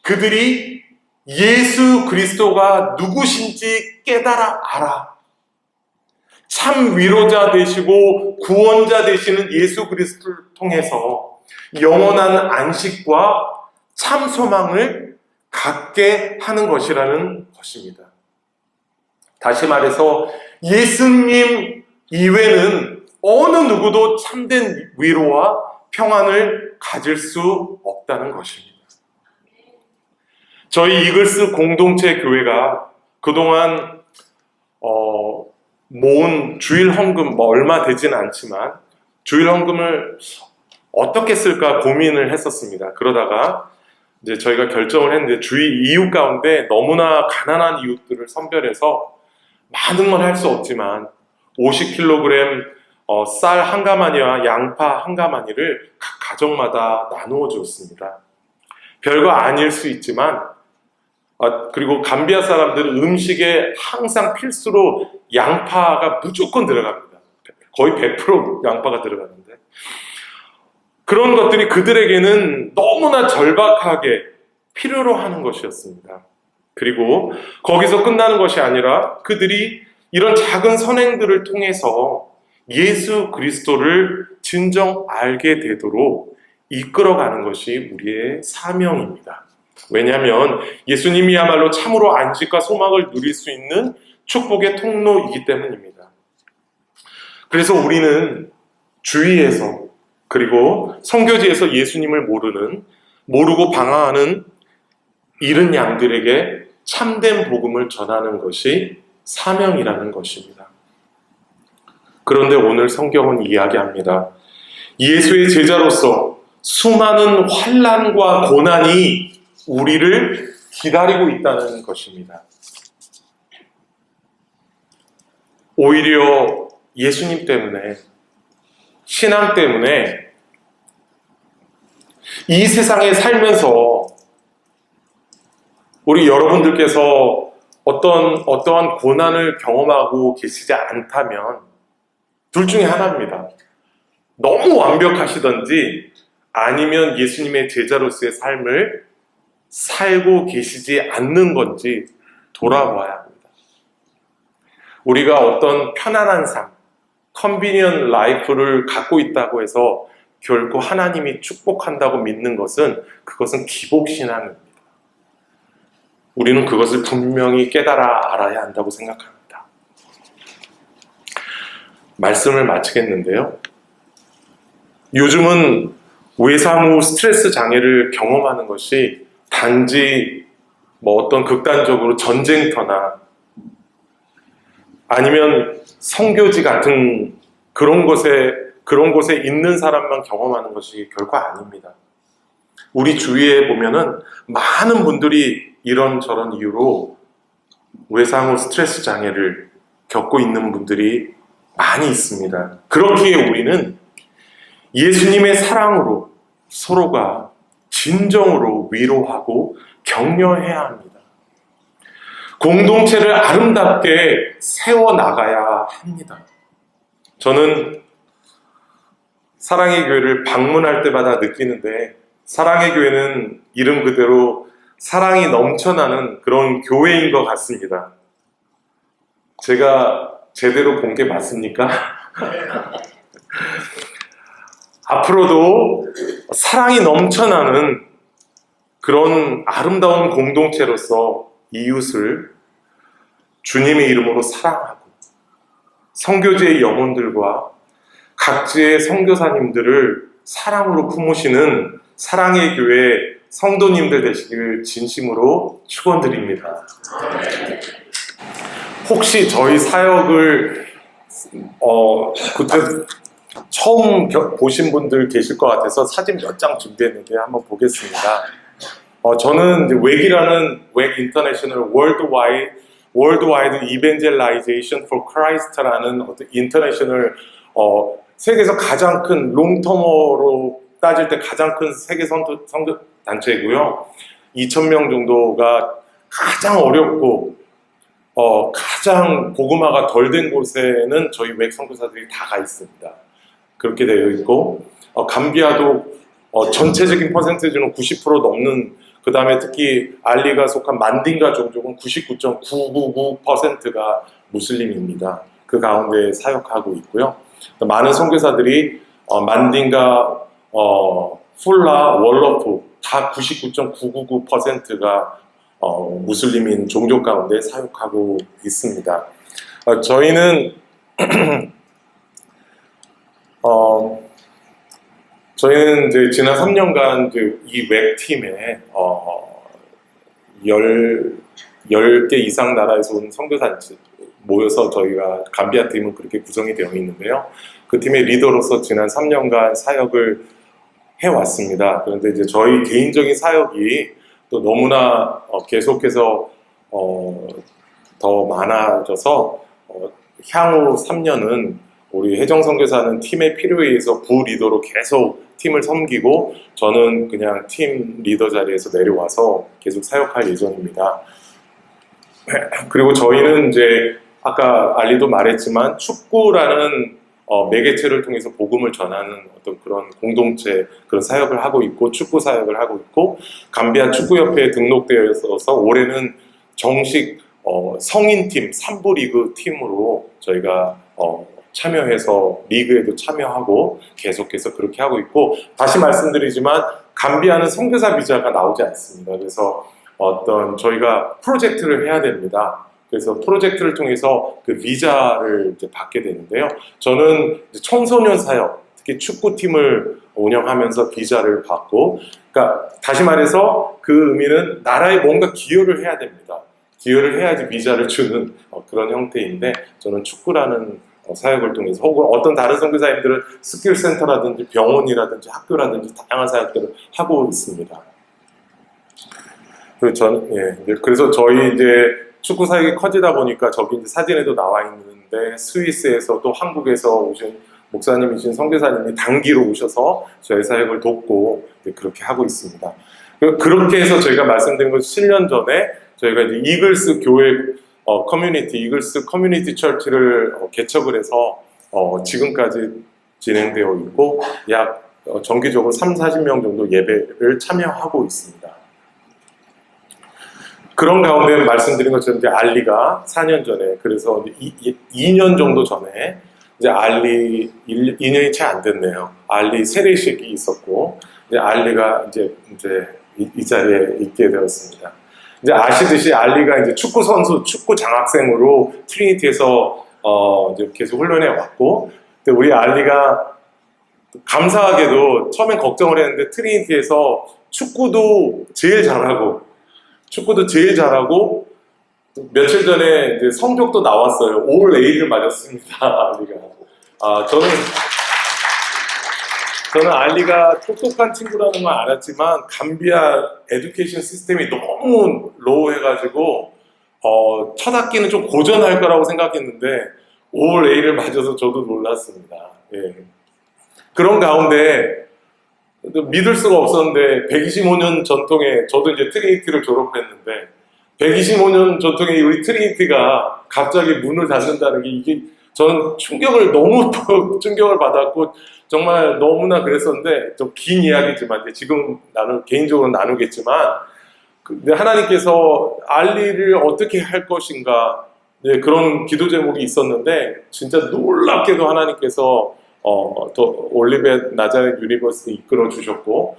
그들이 예수 그리스도가 누구신지 깨달아 알아. 참 위로자 되시고 구원자 되시는 예수 그리스도를 통해서 영원한 안식과 참 소망을 갖게 하는 것이라는 것입니다. 다시 말해서 예수님 이외는 어느 누구도 참된 위로와 평안을 가질 수 없다는 것입니다. 저희 이글스 공동체 교회가 그동안 모은 주일 헌금 얼마 되진 않지만 주일 헌금을 어떻게 쓸까 고민을 했었습니다. 그러다가 이제 저희가 결정을 했는데 주위 이웃 가운데 너무나 가난한 이웃들을 선별해서 많은 건 할 수 없지만 50kg 쌀 한 가마니와 양파 한 가마니를 각 가정마다 나누어 주었습니다. 별거 아닐 수 있지만 그리고 감비아 사람들은 음식에 항상 필수로 양파가 무조건 들어갑니다. 거의 100% 양파가 들어가는데 그런 것들이 그들에게는 너무나 절박하게 필요로 하는 것이었습니다. 그리고 거기서 끝나는 것이 아니라 그들이 이런 작은 선행들을 통해서 예수 그리스도를 진정 알게 되도록 이끌어가는 것이 우리의 사명입니다. 왜냐하면 예수님이야말로 참으로 안식과 소망을 누릴 수 있는 축복의 통로이기 때문입니다. 그래서 우리는 주위에서 그리고 선교지에서 예수님을 모르고 방황하는 잃은 양들에게 참된 복음을 전하는 것이 사명이라는 것입니다. 그런데 오늘 성경은 이야기합니다. 예수의 제자로서 수많은 환난과 고난이 우리를 기다리고 있다는 것입니다. 오히려 예수님 때문에, 신앙 때문에 이 세상에 살면서 우리 여러분들께서 어떠한 고난을 경험하고 계시지 않다면 둘 중에 하나입니다. 너무 완벽하시던지 아니면 예수님의 제자로서의 삶을 살고 계시지 않는 건지 돌아봐야 합니다. 우리가 어떤 편안한 삶, 컨비니언 라이프를 갖고 있다고 해서 결코 하나님이 축복한다고 믿는 그것은 기복신앙입니다. 우리는 그것을 분명히 깨달아 알아야 한다고 생각합니다. 말씀을 마치겠는데요. 요즘은 외상 후 스트레스 장애를 경험하는 것이 단지 어떤 극단적으로 전쟁터나 아니면 성교지 같은 그런 곳에 있는 사람만 경험하는 것이 결코 아닙니다. 우리 주위에 보면은 많은 분들이 이런저런 이유로 외상 후 스트레스 장애를 겪고 있는 분들이 많이 있습니다. 그렇기에 우리는 예수님의 사랑으로 서로가 진정으로 위로하고 격려해야 합니다. 공동체를 아름답게 세워나가야 합니다. 저는 사랑의 교회를 방문할 때마다 느끼는데 사랑의 교회는 이름 그대로 사랑이 넘쳐나는 그런 교회인 것 같습니다. 제가 제대로 본 게 맞습니까? 앞으로도 사랑이 넘쳐나는 그런 아름다운 공동체로서 이웃을 주님의 이름으로 사랑하고 선교지의 영혼들과 각지의 선교사님들을 사랑으로 품으시는 사랑의 교회 성도님들 되시기를 진심으로 축원드립니다. 혹시 저희 사역을 그때 처음 보신 분들 계실 것 같아서 사진 몇 장 준비했는데 한번 보겠습니다. 저는 이제 웩 인터내셔널 월드와이드 이벤젤라이제이션 for Christ라는 어떤 인터내셔널 세계에서 가장 큰 롱터머로 따질 때 가장 큰 세계 선교 단체이고요. 2,000명 정도가 가장 어렵고 가장 복음화가 덜 된 곳에는 저희 웩 선교사들이 다 가 있습니다. 그렇게 되어 있고 감비아도 전체적인 퍼센테이지는 90% 넘는, 그 다음에 특히 알리가 속한 만딩가 종족은 99.999%가 무슬림입니다. 그 가운데 사역하고 있고요. 많은 선교사들이 만딩가, 풀라, 월러프 다 99.999%가 무슬림인 종족 가운데 사역하고 있습니다. 저희는 이제 지난 3년간 이 웩 팀에 10개 이상 나라에서 온 선교사님들, 모여서 저희가 감비아 팀은 그렇게 구성이 되어 있는데요. 그 팀의 리더로서 지난 3년간 사역을 해왔습니다. 그런데 이제 저희 개인적인 사역이 또 너무나 계속해서 더 많아져서 향후 3년은 우리 혜정 선교사는 팀의 필요에 의해서 부리더로 계속 팀을 섬기고 저는 그냥 팀 리더 자리에서 내려와서 계속 사역할 예정입니다. 그리고 저희는 이제 아까 알리도 말했지만 축구라는 매개체를 통해서 복음을 전하는 어떤 그런 공동체 그런 사역을 하고 있고 축구 사역을 하고 있고 감비아 축구협회에 등록되어 있어서 올해는 정식 성인팀 3부 리그 팀으로 저희가 참여해서 리그에도 참여하고 계속해서 그렇게 하고 있고 다시 말씀드리지만 감비아는 선교사 비자가 나오지 않습니다. 그래서 어떤 저희가 프로젝트를 해야 됩니다. 그래서 프로젝트를 통해서 그 비자를 이제 받게 되는데요. 저는 청소년 사역, 특히 축구팀을 운영하면서 비자를 받고, 그러니까 다시 말해서 그 의미는 나라에 뭔가 기여를 해야 됩니다. 기여를 해야지 비자를 주는 그런 형태인데 저는 축구라는 사역을 통해서 혹은 어떤 다른 선교사님들은 스킬센터라든지 병원이라든지 학교라든지 다양한 사역들을 하고 있습니다. 그래서 저희 이제 축구 사역이 커지다 보니까 저기 이제 사진에도 나와 있는데 스위스에서 또 한국에서 오신 목사님이신 선교사님이 단기로 오셔서 저희 사역을 돕고 그렇게 하고 있습니다. 그렇게 해서 저희가 말씀드린 건 7년 전에 저희가 이제 이글스 교회 커뮤니티, 이글스 커뮤니티 철치를 개척을 해서 지금까지 진행되어 있고 약 정기적으로 30-40명 정도 예배를 참여하고 있습니다. 그런 가운데 말씀드린 것처럼 이제 알리가 4년 전에 그래서 2년 정도 전에 이제 알리 2년이 채 안 됐네요. 알리 세례식이 있었고 이제 알리가 이제 이 자리에 있게 되었습니다. 이제 아시듯이 알리가 이제 축구 선수, 축구 장학생으로 트리니티에서 이제 계속 훈련해 왔고, 근데 우리 알리가 감사하게도 처음엔 걱정을 했는데 트리니티에서 축구도 제일 잘하고 며칠 전에 이제 성적도 나왔어요. 올 A를 맞았습니다. 알리가. 저는 알리가 똑똑한 친구라는 건 알았지만 감비아 에듀케이션 시스템이 너무 로우해가지고 첫 학기는 좀 고전할 거라고 생각했는데 올 A를 맞아서 저도 놀랐습니다. 예. 그런 가운데 믿을 수가 없었는데 125년 전통의 저도 이제 트리니티를 졸업했는데 125년 전통의 우리 트리니티가 갑자기 문을 닫는다는 게 이게 저는 너무 충격을 받았고 정말 너무나 그랬었는데 좀 긴 이야기지만 지금 개인적으로 나누겠지만 하나님께서 알리를 어떻게 할 것인가 그런 기도 제목이 있었는데 진짜 놀랍게도 하나님께서 또 올리벳 나자렛 유니버스 이끌어 주셨고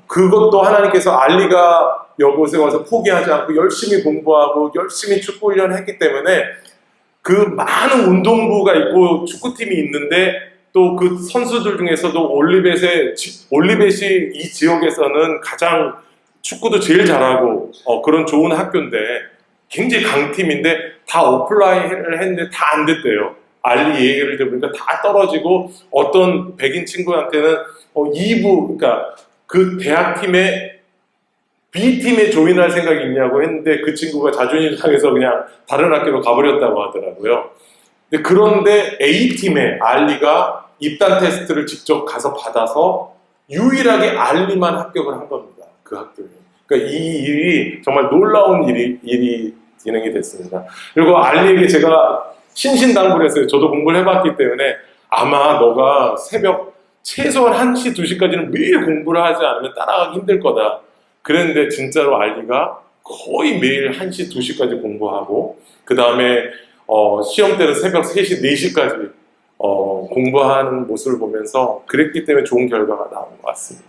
그것도 하나님께서 알리가 여곳에 와서 포기하지 않고 열심히 공부하고 열심히 축구 훈련을 했기 때문에 그 많은 운동부가 있고 축구팀이 있는데 또 그 선수들 중에서도 올리벳이 이 지역에서는 가장 축구도 제일 잘하고 그런 좋은 학교인데 굉장히 강팀인데 다 어플라이를 했는데 다 안 됐대요. 알리 얘기를 들으니까 다 떨어지고 어떤 백인 친구한테는 2부 그러니까 그 대학팀의 B팀에 조인할 생각이 있냐고 했는데 그 친구가 자존심 상해서 그냥 다른 학교로 가버렸다고 하더라고요. 그런데 A팀에 알리가 입단 테스트를 직접 가서 받아서 유일하게 알리만 합격을 한 겁니다. 그 학교에. 그러니까 이 일이 정말 놀라운 일이 진행이 됐습니다. 그리고 알리에게 제가 신신당부를 했어요. 저도 공부를 해봤기 때문에 아마 너가 새벽 최소한 1시, 2시까지는 매일 공부를 하지 않으면 따라가기 힘들 거다. 그랬는데 진짜로 알리가 거의 매일 1시, 2시까지 공부하고 그 다음에 시험 때는 새벽 3시, 4시까지 공부하는 모습을 보면서 그랬기 때문에 좋은 결과가 나온 것 같습니다.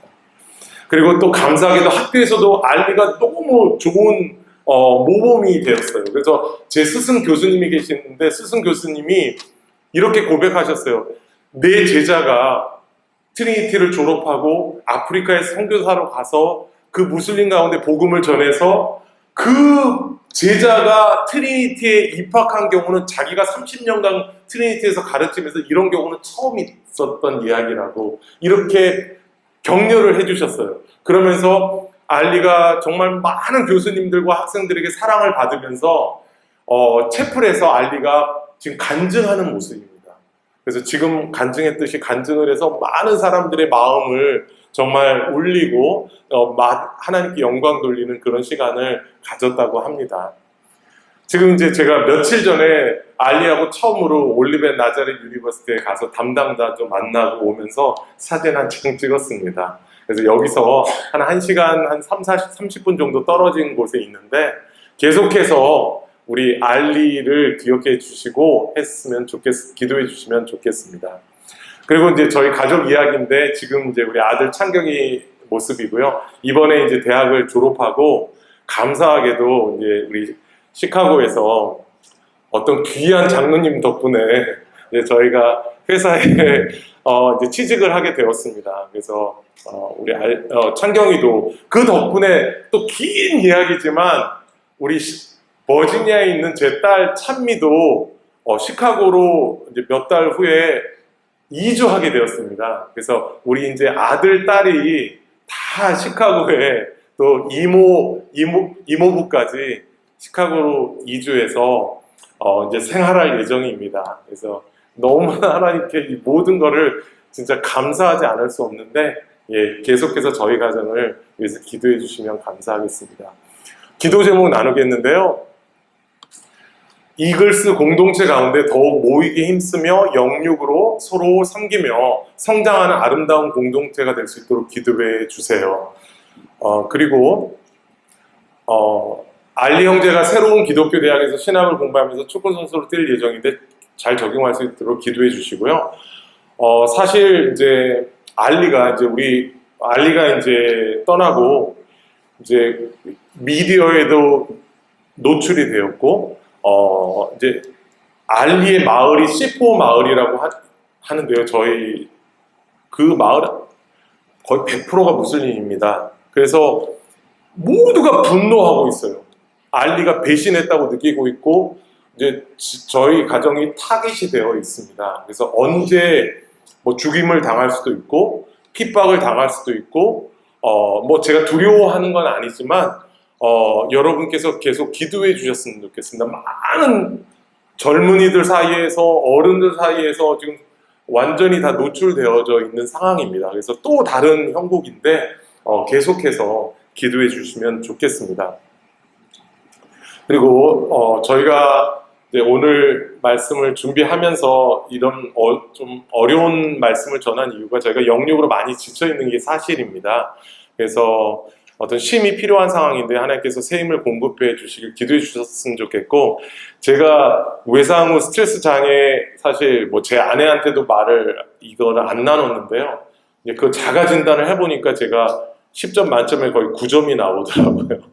그리고 또 감사하게도 학교에서도 알리가 너무 좋은 모범이 되었어요. 그래서 제 스승 교수님이 계시는데 스승 교수님이 이렇게 고백하셨어요. 내 제자가 트리니티를 졸업하고 아프리카에 선교사로 가서 그 무슬림 가운데 복음을 전해서 그 제자가 트리니티에 입학한 경우는 자기가 30년간 트리니티에서 가르치면서 이런 경우는 처음 있었던 이야기라고 이렇게 격려를 해주셨어요. 그러면서 알리가 정말 많은 교수님들과 학생들에게 사랑을 받으면서 채플에서 알리가 지금 간증하는 모습입니다. 그래서 지금 간증했듯이 간증을 해서 많은 사람들의 마음을 정말 울리고 하나님께 영광 돌리는 그런 시간을 가졌다고 합니다. 지금 이제 제가 며칠 전에 알리하고 처음으로 올리벤 나자렛 유니버시티에 가서 담당자도 만나고 오면서 사진 한 장 찍었습니다. 그래서 여기서 한 1시간 한 30분 정도 떨어진 곳에 있는데 계속해서 우리 알리를 기억해 주시고 기도해 주시면 좋겠습니다. 그리고 이제 저희 가족 이야기인데 지금 이제 우리 아들 창경이 모습이고요. 이번에 이제 대학을 졸업하고 감사하게도 이제 우리 시카고에서 어떤 귀한 장로님 덕분에 이제 저희가 회사에 이제 취직을 하게 되었습니다. 그래서 우리 창경이도 그 덕분에 또 긴 이야기지만 우리 버지니아에 있는 제 딸 찬미도 시카고로 이제 몇 달 후에 이주하게 되었습니다. 그래서 우리 이제 아들, 딸이 다 시카고에 또 이모부까지 시카고로 이주해서 이제 생활할 예정입니다. 그래서 너무나 하나님께 이 모든 거를 진짜 감사하지 않을 수 없는데 계속해서 저희 가정을 위해서 기도해 주시면 감사하겠습니다. 기도 제목 나누겠는데요. 이글스 공동체 가운데 더욱 모이게 힘쓰며 영육으로 서로 섬기며 성장하는 아름다운 공동체가 될 수 있도록 기도해 주세요. 그리고 알리 형제가 새로운 기독교 대학에서 신학을 공부하면서 축구 선수로 뛸 예정인데 잘 적용할 수 있도록 기도해 주시고요. 사실 이제 알리가 이제 떠나고 이제 미디어에도 노출이 되었고 이제 알리의 마을이 C4 마을이라고 하는데요. 저희 그 마을 거의 100%가 무슬림입니다. 그래서 모두가 분노하고 있어요. 알리가 배신했다고 느끼고 있고 이제 저희 가정이 타깃이 되어 있습니다. 그래서 언제 뭐 죽임을 당할 수도 있고 핍박을 당할 수도 있고 뭐 제가 두려워하는 건 아니지만 여러분께서 계속 기도해 주셨으면 좋겠습니다. 많은 젊은이들 사이에서 어른들 사이에서 지금 완전히 다 노출되어져 있는 상황입니다. 그래서 또 다른 형국인데 계속해서 기도해 주시면 좋겠습니다. 그리고 저희가 오늘 말씀을 준비하면서 이런 좀 어려운 말씀을 전한 이유가 저희가 영육으로 많이 지쳐 있는 게 사실입니다. 그래서 어떤 쉼이 필요한 상황인데 하나님께서 새 힘을 공급해 주시길 기도해 주셨으면 좋겠고, 제가 외상 후 스트레스 장애 사실 뭐 제 아내한테도 이거를 안 나눴는데요. 이제 그 자가 진단을 해보니까 제가 10점 만점에 거의 9점이 나오더라고요.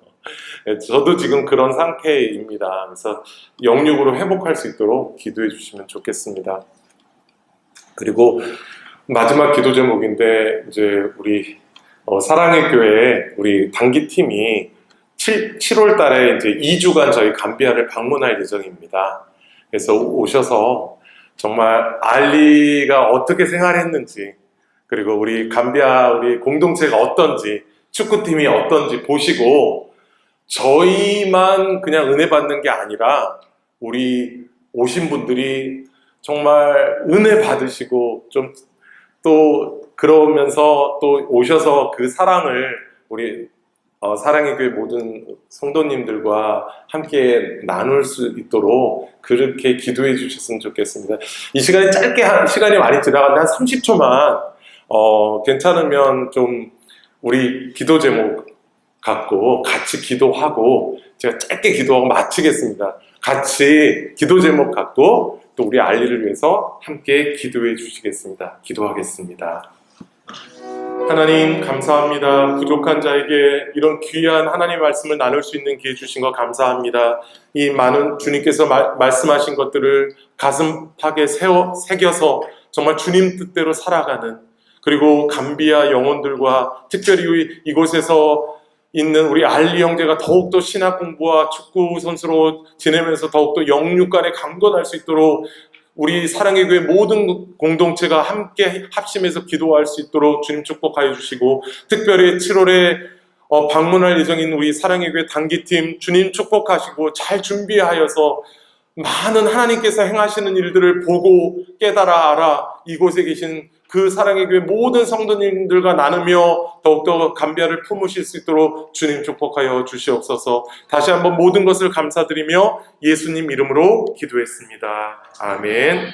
저도 지금 그런 상태입니다. 그래서 영육으로 회복할 수 있도록 기도해 주시면 좋겠습니다. 그리고 마지막 기도 제목인데 이제 우리 사랑의 교회 우리 단기팀이 7월 달에 이제 2주간 저희 감비아를 방문할 예정입니다. 그래서 오셔서 정말 알리가 어떻게 생활했는지, 그리고 우리 감비아 우리 공동체가 어떤지, 축구팀이 어떤지 보시고 저희만 그냥 은혜 받는 게 아니라 우리 오신 분들이 정말 은혜 받으시고 좀 또 그러면서 또 오셔서 그 사랑을 우리 사랑의 교회 모든 성도님들과 함께 나눌 수 있도록 그렇게 기도해 주셨으면 좋겠습니다. 이 시간이 시간이 많이 지나갔는데 한 30초만 괜찮으면 좀 우리 기도 제목 갖고 같이 기도하고 제가 짧게 기도하고 마치겠습니다. 같이 기도 제목 갖고 또 우리 알리를 위해서 함께 기도해 주시겠습니다. 기도하겠습니다. 하나님 감사합니다. 부족한 자에게 이런 귀한 하나님 말씀을 나눌 수 있는 기회 주신 것 감사합니다. 이 많은 주님께서 말씀하신 것들을 가슴팍에 새겨서 정말 주님 뜻대로 살아가는, 그리고 감비아 영혼들과 특별히 이곳에서 있는 우리 알리 형제가 더욱더 신학 공부와 축구 선수로 지내면서 더욱더 영육간에 강건할 수 있도록 우리 사랑의 교회 모든 공동체가 함께 합심해서 기도할 수 있도록 주님 축복하여 주시고, 특별히 7월에 방문할 예정인 우리 사랑의 교회 단기팀 주님 축복하시고 잘 준비하여서 많은 하나님께서 행하시는 일들을 보고 깨달아 알아 이곳에 계신 그 사랑의 교회 모든 성도님들과 나누며 더욱더 감비아를 품으실 수 있도록 주님 축복하여 주시옵소서. 다시 한번 모든 것을 감사드리며 예수님 이름으로 기도했습니다. 아멘.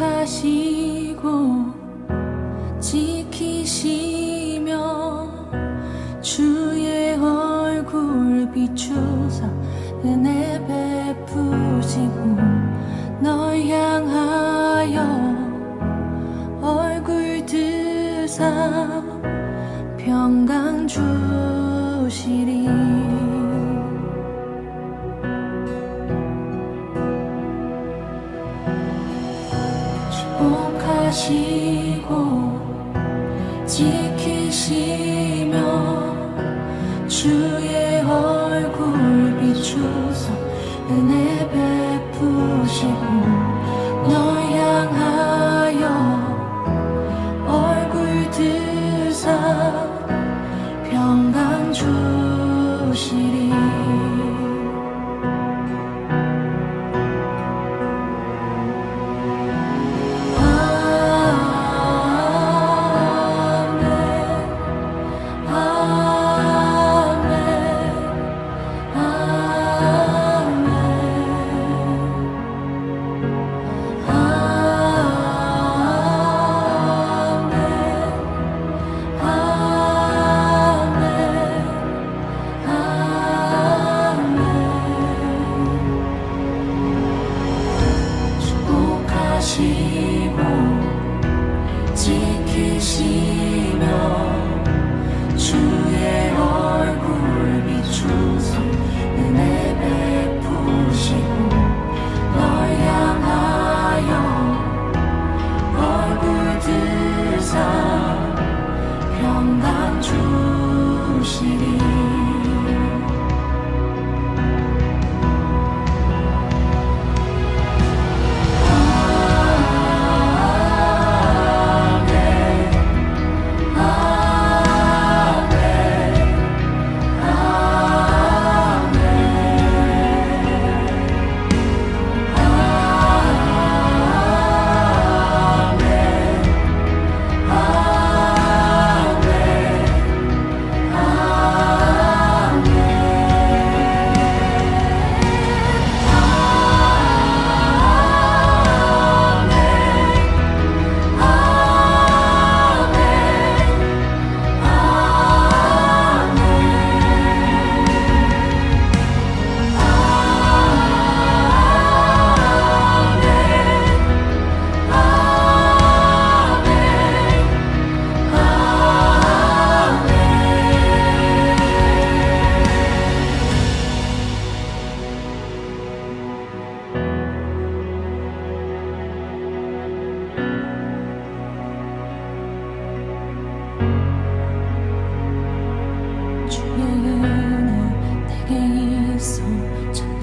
축복하시고 지키시며 주의 얼굴 비추사 은혜 베푸시고 널 향하여 얼굴 드사 평강 주시리. 축복하시고 지키시며 주의 얼굴 비추사 은혜 베푸시고 널 향하여 얼굴 드사 평강 주시리. 지키시며 주의 얼굴 비추사 은혜 베푸시고 널 향하여 얼굴 드사 평강 주시리.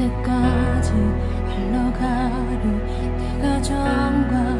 때까지 흘러가리 내 가정과